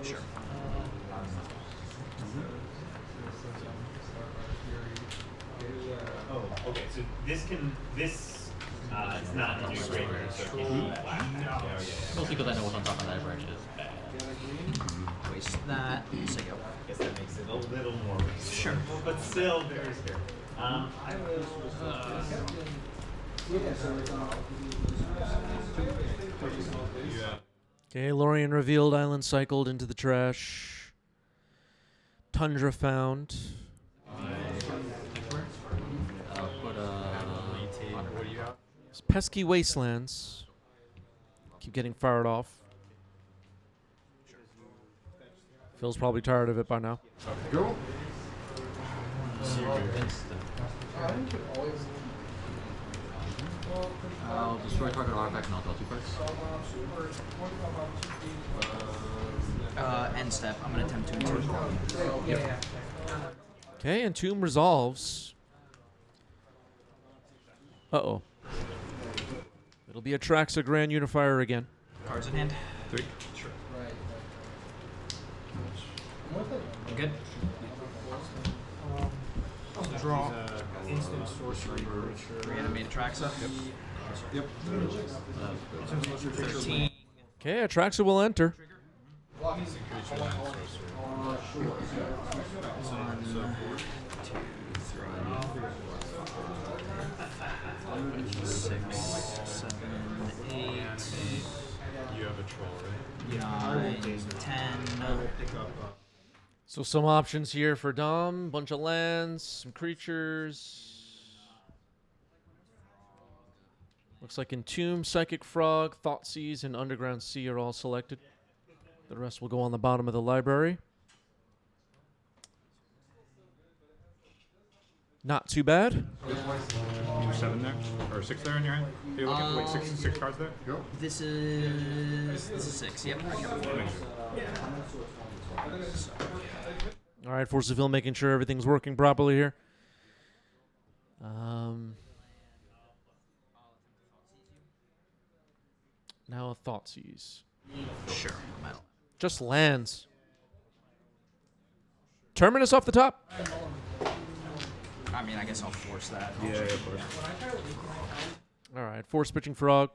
Sure. Oh, okay. So this is not a new graveyard, so it can be black. Mostly because I know what's on top of that branch is bad. Waste that. So go. I guess that makes it a little more reasonable. Sure. But still very scary. I will. Okay, Lorien revealed, island cycled into the trash. Tundra found. Put It's pesky wastelands. Keep getting fired off. Phil's probably tired of it by now. Go. I'll destroy target artifact and I'll draw 2 cards. End step. I'm gonna attempt to entomb. Yep. Okay, Entomb resolves. Uh-oh. It'll be a Traxa Grand Unifier again. Cards in hand. 3. I'm good. Draw. Instant sorcery. Reanimate Traxa. Yep. 13. Okay, a Traxa will enter. 1, 2, 3, 6, 7, 8, You have a troll, right? 9, 10. So some options here for Dom. Bunch of lands, some creatures. Looks like Entomb, Psychic Frog, Thoughtseize, and Underground Sea are all selected. The rest will go on the bottom of the library. Not too bad. 7 there? Or 6 there in your hand? Are you looking at wait, 6 cards there? Go. This is 6. Yep. All right, Force of Will making sure everything's working properly here. Now a Thoughtseize. Sure. Just lands. Terminus off the top. I mean, I guess I'll force that. Yeah, of course. All right, Force Pitching Frog.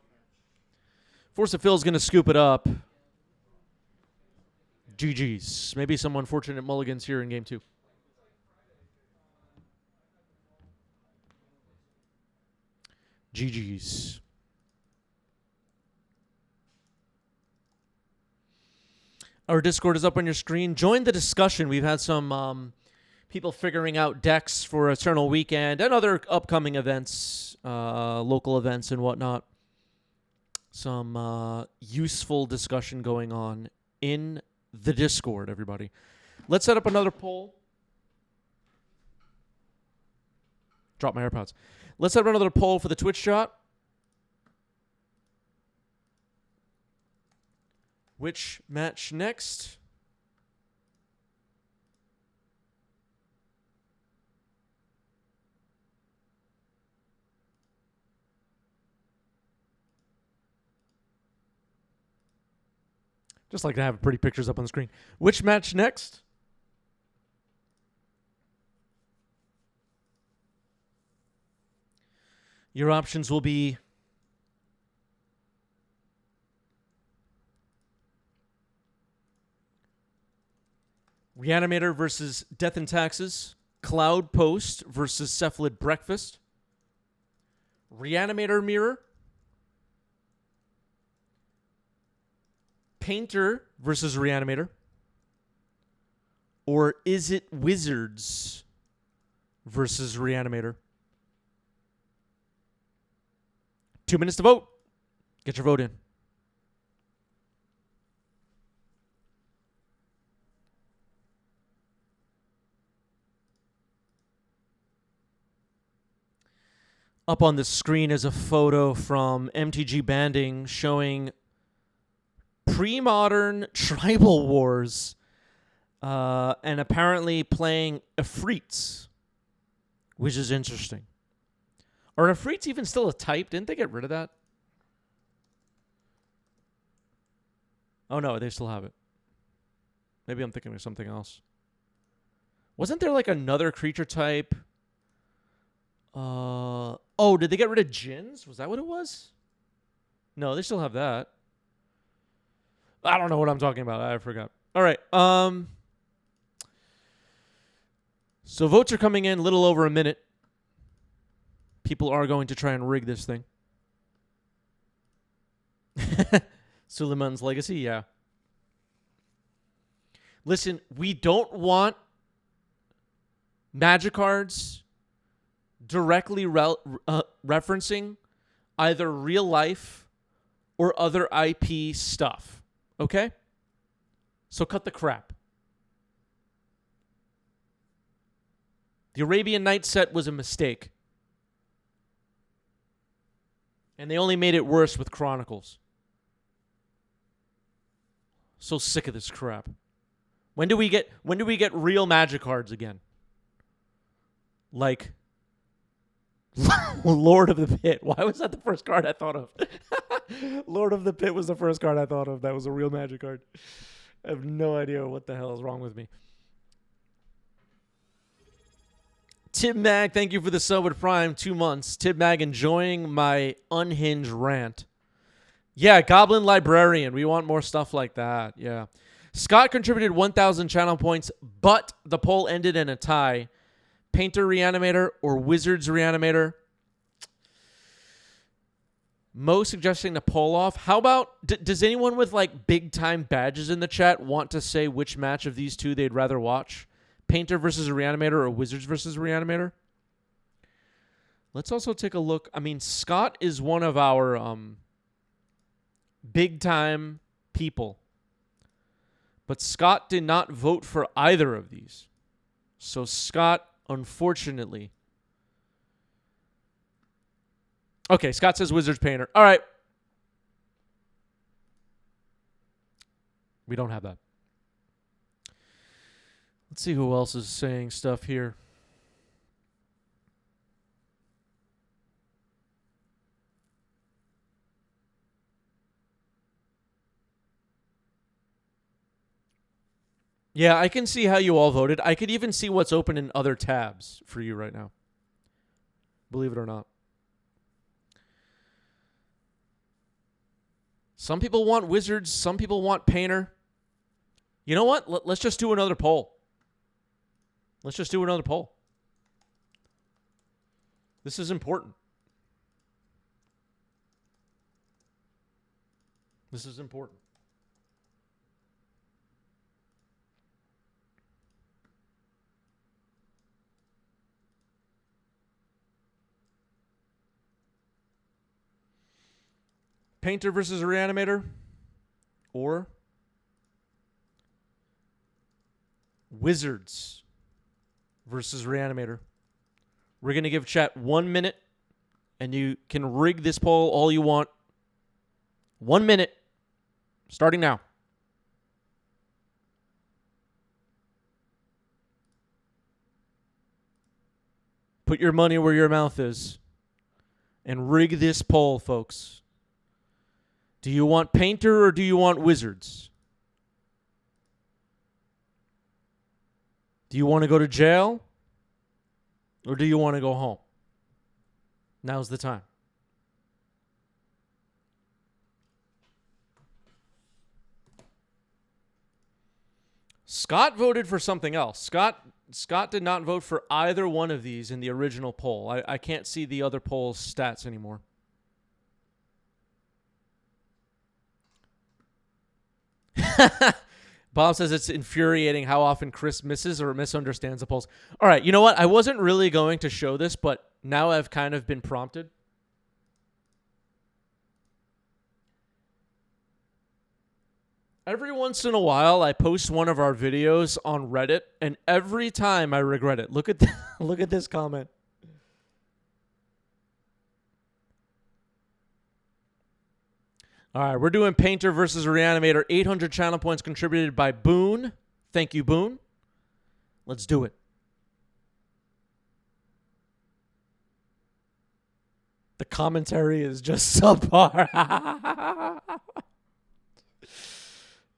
Force of Phil's going to scoop it up. GG's. Maybe some unfortunate mulligans here in game 2. GG's. Our Discord is up on your screen. Join the discussion. We've had some people figuring out decks for Eternal Weekend and other upcoming events, local events and whatnot. Some useful discussion going on in the Discord, everybody. Let's set up another poll. Drop my AirPods. Let's set up another poll for the Twitch chat. Which match next? Just like to have pretty pictures up on the screen. Which match next? Your options will be Reanimator versus Death and Taxes, Cloud Post versus Cephalid Breakfast, Reanimator Mirror, Painter versus Reanimator, or is it Wizards versus Reanimator? 2 minutes to vote. Get your vote in. Up on the screen is a photo from MTG Banding showing pre-modern tribal wars and apparently playing Efreets which is interesting. Are Ifrits even still a type? Didn't they get rid of that? Oh, no, they still have it. Maybe I'm thinking of something else. Wasn't there like another creature type? Oh, did they get rid of Djinns? Was that what it was? No, they still have that. I don't know what I'm talking about. I forgot. All right. So votes are coming in a little over a minute. People are going to try and rig this thing. Suleiman's legacy, yeah. Listen, we don't want Magic cards directly referencing either real life or other IP stuff. Okay? So cut the crap. The Arabian Nights set was a mistake. And they only made it worse with Chronicles. So sick of this crap. When do we get real Magic cards again? Like Lord of the Pit. Why was that the first card I thought of? Lord of the Pit was the first card I thought of. That was a real Magic card. I have no idea what the hell is wrong with me. Tib Mag, thank you for the sub with Prime. 2 months. Tib Mag, enjoying my unhinged rant. Yeah, Goblin Librarian. We want more stuff like that. Yeah. Scott contributed 1,000 channel points, but the poll ended in a tie. Painter Reanimator or Wizards Reanimator? Mo suggesting to poll off. How about, does anyone with like big time badges in the chat want to say which match of these two they'd rather watch? Painter versus Reanimator or Wizards versus Reanimator? Let's also take a look. I mean, Scott is one of our big time people. But Scott did not vote for either of these. So Scott, unfortunately. Okay, Scott says Wizards Painter. All right. We don't have that. Let's see who else is saying stuff here. Yeah, I can see how you all voted. I could even see what's open in other tabs for you right now. Believe it or not. Some people want Wizards. Some people want Painter. You know what? Let's just do another poll. Let's just do another poll. This is important. This is important. Painter versus Reanimator or Wizards versus Reanimator. We're going to give chat 1 minute, and you can rig this poll all you want. 1 minute, starting now. Put your money where your mouth is and rig this poll, folks. Do you want Painter or do you want Wizards? Do you want to go to jail or do you want to go home? Now's the time. Scott voted for something else. Scott did not vote for either one of these in the original poll. I can't see the other poll's stats anymore. Bob says it's infuriating how often Chris misses or misunderstands the polls. All right, you know what? I wasn't really going to show this, but now I've kind of been prompted. Every once in a while, I post one of our videos on Reddit, and every time I regret it. Look at look at this comment. All right, we're doing Painter versus Reanimator. 800 channel points contributed by Boone. Thank you, Boone. Let's do it. The commentary is just subpar.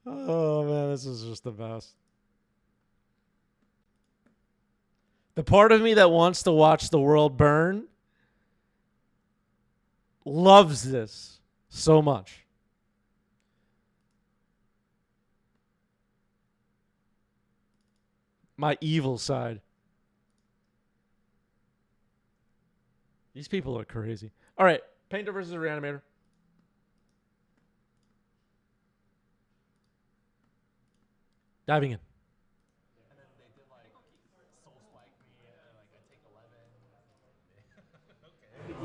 Oh man, this is just the best. The part of me that wants to watch the world burn loves this so much. My evil side. These people are crazy. All right, Painter versus Reanimator. Diving in.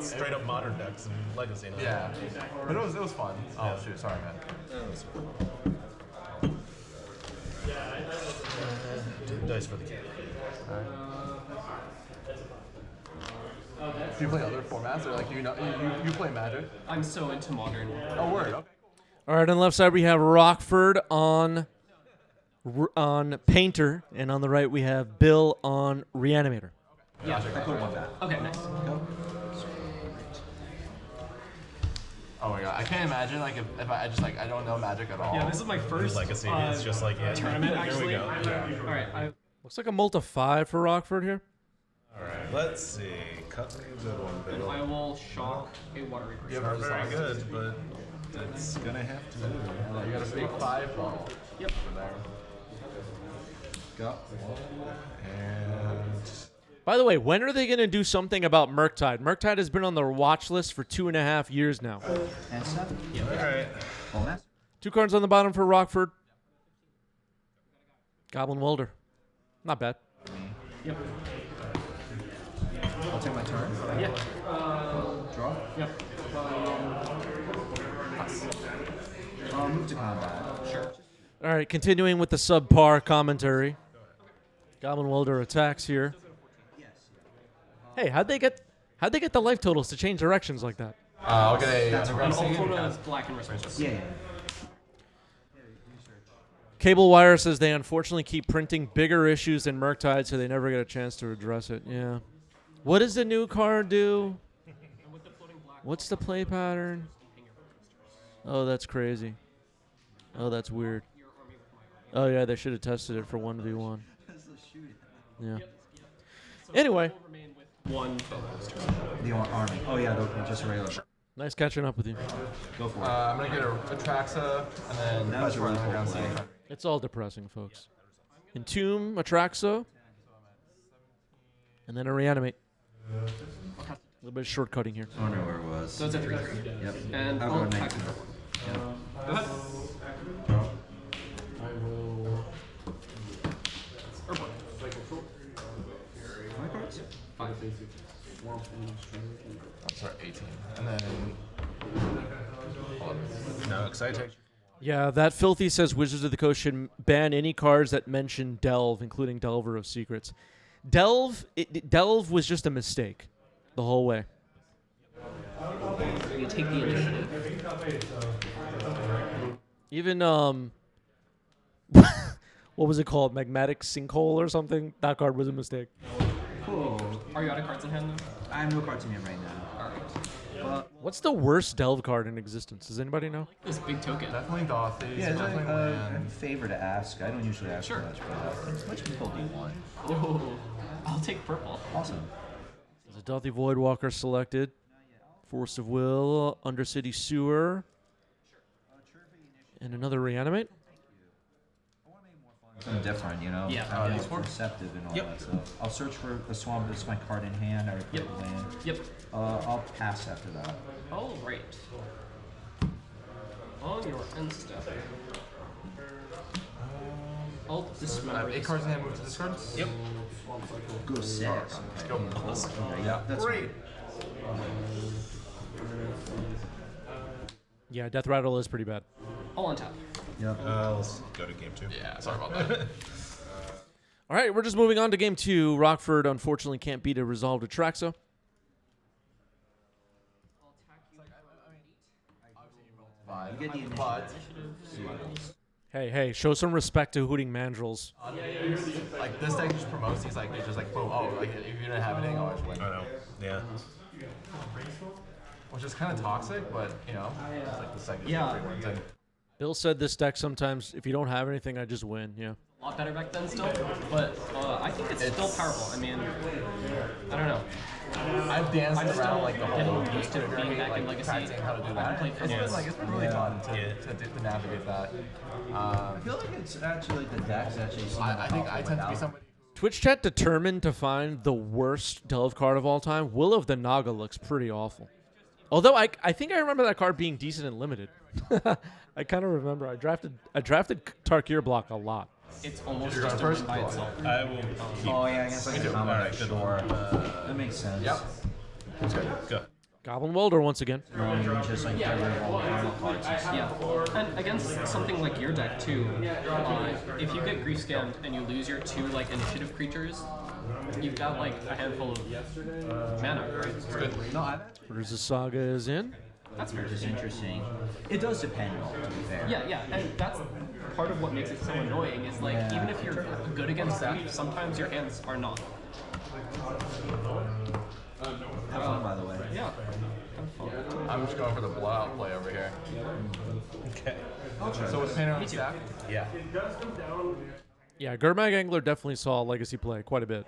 Straight up modern decks and Legacy. Yeah, but it was fun. Oh shoot, sorry man. Dice for the kid. Do you play other formats, or like you play Magic? I'm so into modern. Oh word. Okay. All right, on the left side we have Rockford on Painter, and on the right we have Bill on Reanimator. Yeah, I put one back. Okay, nice. Oh my god, I can't imagine like if I just like I don't know Magic at all. Yeah, this is my first Legacy. It's just like tournament There actually. we go. All right, Looks like a multi 5 for Rockford here. All right. Let's see. Cut me a good one, Bill. I will shock a water reaper. You are very good, but it's gonna have to. You got a big 5 ball. Yep. There. Go. And By the way, when are they going to do something about Murktide? Murktide has been on the watch list for 2.5 years now. And 7. all right. Well, that's 2 cards on the bottom for Rockford. Goblin Welder. Not bad. Yep. I'll take my turn. Yeah. Draw. Yep. Move to combat. Sure. All right, continuing with the subpar commentary. Goblin Welder attacks here. Hey, how'd they get the life totals to change directions like that? I'll get a An underground old scene. photo is black and responsive. Yeah. Cable Wire says they unfortunately keep printing bigger issues than Murktide, so they never get a chance to address it. Yeah. What does the new card do? What's the play pattern? Oh, that's crazy. Oh, that's weird. Oh, yeah, they should have tested it for 1v1. Yeah. Anyway. One focused. The army. Oh yeah, they're just regular. Nice catching up with you. Go for it. I'm gonna get a Traxa and then That was a really cool underground play. scene. It's all depressing, folks. Entomb, Atraxo, and then a Reanimate. A little bit of shortcutting here. I wonder where it was. So it's a 3/3. Yep. And I'll I'll go attack 19. it. Go ahead. My cards? 5. I'm sorry, 18. And then No, because I take. Yeah, that filthy says Wizards of the Coast should ban any cards that mention Delve, including Delver of Secrets. Delve was just a mistake the whole way. You take the initiative. Even what was it called? Magmatic Sinkhole or something? That card was a mistake. Cool. Are you out of cards in hand though? I have no cards in hand right now. Alright. But What's the worst Delve card in existence? Does anybody know? This big token. definitely Dothy. yeah, it's definitely a land. favor to ask. I don't usually ask Sure. much, but how much people do you want? Oh, I'll take purple. Awesome. There's a Dothy Voidwalker selected. Force of Will, Undercity Sewer, and another Reanimate. Something different, you know? Yeah. I'm Yeah. more perceptive and all Yep. that stuff. I'll search for a swamp that's my card in hand. I would put Yep. a land. Yep. I'll pass after that. All right. On your end step. I'll I have dismember 8 this cards in guy. hand, move to discard. Yep. Go 6. Go. Yeah, that's Great. Yeah, Death Rattle is pretty bad. All on tap. Yep. Let's go to game 2. Yeah, sorry about that. All right, we're just moving on to game 2. Rockford unfortunately can't beat a resolved Atraxo. You get the initiative. But Hey, show some respect to Hooting Mandrills. like this deck just promotes these like it's just like boom. Oh, like if you didn't have anything, oh, I just win. I know. Yeah. which is kind of toxic, but you know, it's like the second. Yeah. Bill said this deck sometimes, if you don't have anything, I just win. Yeah. A lot better back then still, but I think it's still powerful. I mean, I don't know. I've danced I'm around like the whole getting used to being back in like Legacy. practicing how to do that. It's been really fun to navigate that. I feel like it's actually the deck's actually. I think I tend to be somebody. Twitch chat determined to find the worst Delve card of all time. Will of the Naga looks pretty awful. Although I think I remember that card being decent and limited. I kind of remember I drafted Tarkir block a lot. It's almost just a win by itself. I will. Oh yeah, I guess I can comment. Alright, good. Sure. That makes sense. Yep. Let's go. Go. Goblin Welder once again. Just like get rid of all the normal cards. Yeah, and against something like your deck too, if you get grief scammed and you lose your 2 like initiative creatures, you've got like a handful of mana, right? It's good. No, Where's the Saga is in? That's fair. which is interesting. It does depend, to be fair. Yeah, and that's part of what makes it so annoying is like even if you're good against grief, sometimes your hands are not. Have fun, by the way. Yeah. I'm just going for the blowout play over here. Okay. So with painter on the stack. Yeah. Yeah, Gurmag Angler definitely saw Legacy play quite a bit.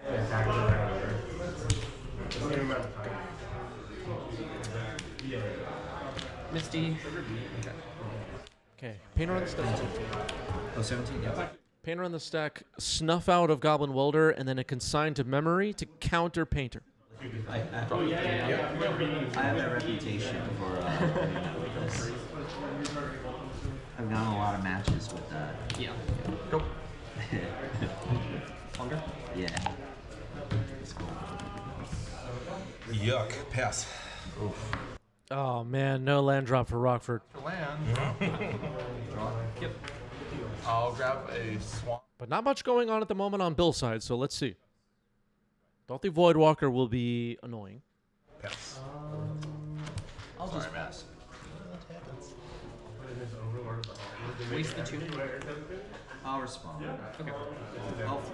Misty. Okay, Painter on the stack. Oh, 17, yeah. Painter on the stack, snuff out of Goblin Welder, and then a consign to memory to counter Painter. I have that reputation for this. I've gotten a lot of matches with that. Yeah. Go. Longer? Yeah. It's cool. Yuck. Pass. Oof. Oh man, no land drop for Rockford. Land. Yep. I'll grab a swamp. But not much going on at the moment on Bill's side, so let's see. Don't think Voidwalker will be annoying. Pass. I'll just pass. Waste the 2. I'll respond. Okay.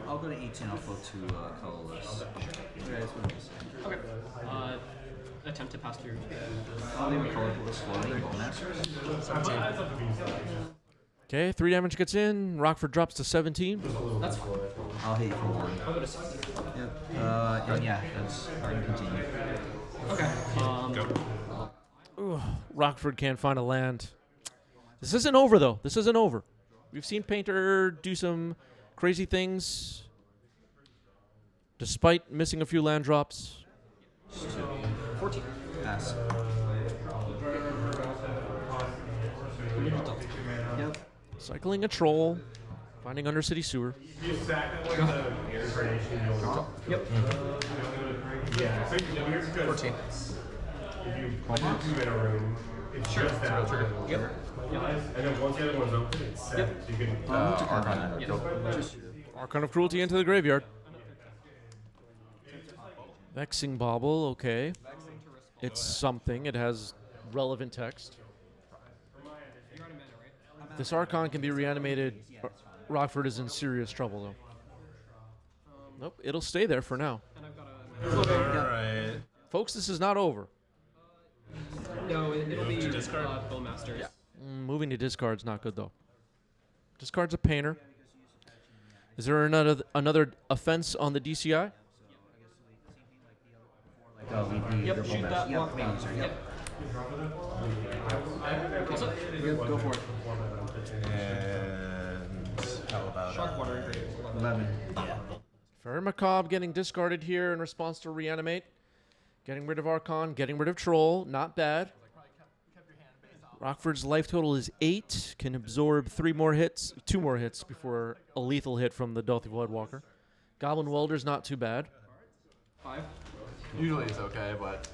I'll go to 18. I'll go to colorless. Okay, that's what it is. Okay. Attempt to pass through. I'll leave a colorless floating bowmasters. 17. Okay, 3 damage gets in. Rockford drops to 17. That's fine. I'll hate for 1. I'll go to 60. Yep. And yeah, that's continue. Okay. Ooh, Rockford can't find a land. This isn't over, though. This isn't over. We've seen Painter do some crazy things despite missing a few land drops. 14. Pass. Yep. Cycling a troll, finding Undercity Sewer. Yep. 14. Sure. Yep. And then once the other one's open, it's set. Yep. So you can. Archon. Yep. Archon of Cruelty into the graveyard. Vexing Bauble, okay. It's something. It has relevant text. This Archon can be reanimated. Rockford is in serious trouble, though. Nope, it'll stay there for now. Alright. Folks, this is not over. No, it'll be Bowmasters. Yeah. Moving to discard's not good, though. Discard's a Painter. Is there another offense on the DCI? Yep, shoot that Yep, walk down. Phaser, yep. What's up? Yep, go for it. And how about Shark water. 11. Fairy Macabre getting discarded here in response to Reanimate. Getting rid of Archon, getting rid of Troll. Not bad. Rockford's life total is 8. Can absorb 2 more hits before a lethal hit from the Delthy Voidwalker. Goblin Welder's not too bad. 5. Usually it's okay, but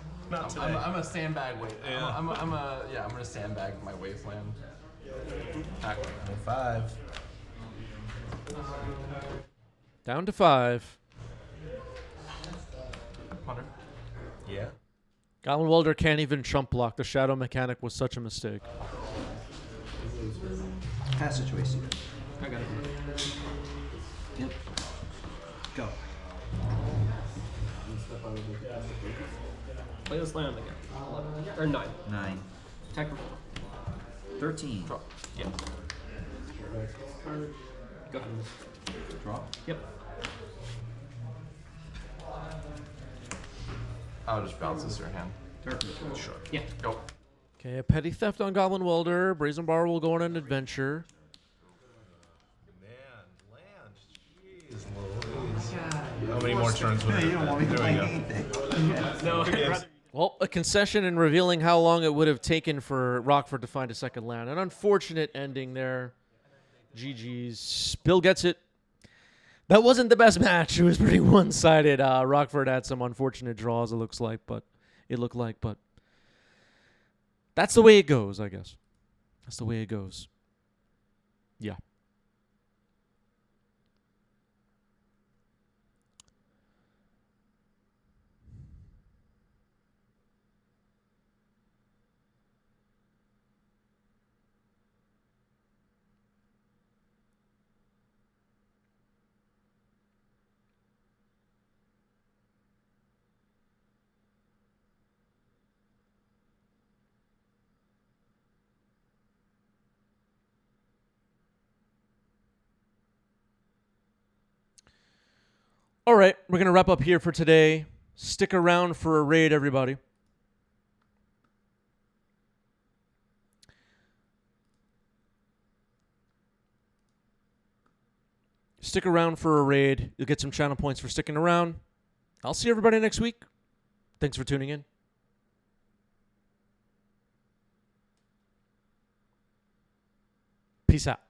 I'm a sandbag weight. Yeah. I'm gonna sandbag my wasteland. 5. Down to 5. Hunter. Yeah. Goblin Welder can't even chump block. The shadow mechanic was such a mistake. Passage wasted. I got it. Yep. Go. Play this land again. 11 or 9. 9. Attack for 13. Draw. Yeah. Go ahead. Draw? Yep. I'll just bounce this to your hand. Sure. Yeah. Go. Okay, a petty theft on Goblin Welder. Brazen Bar will go on an adventure. Jeez Louise. How many more turns would You don't want me to There play we go. anything. No, I'd rather Well, a concession in revealing how long it would have taken for Rockford to find a second land. An unfortunate ending there. GG's. Bill gets it. That wasn't the best match. It was pretty one-sided. Rockford had some unfortunate draws, it looked like, but that's the way it goes, I guess. That's the way it goes. Yeah. All right, we're going to wrap up here for today. Stick around for a raid, everybody. Stick around for a raid. You'll get some channel points for sticking around. I'll see everybody next week. Thanks for tuning in. Peace out.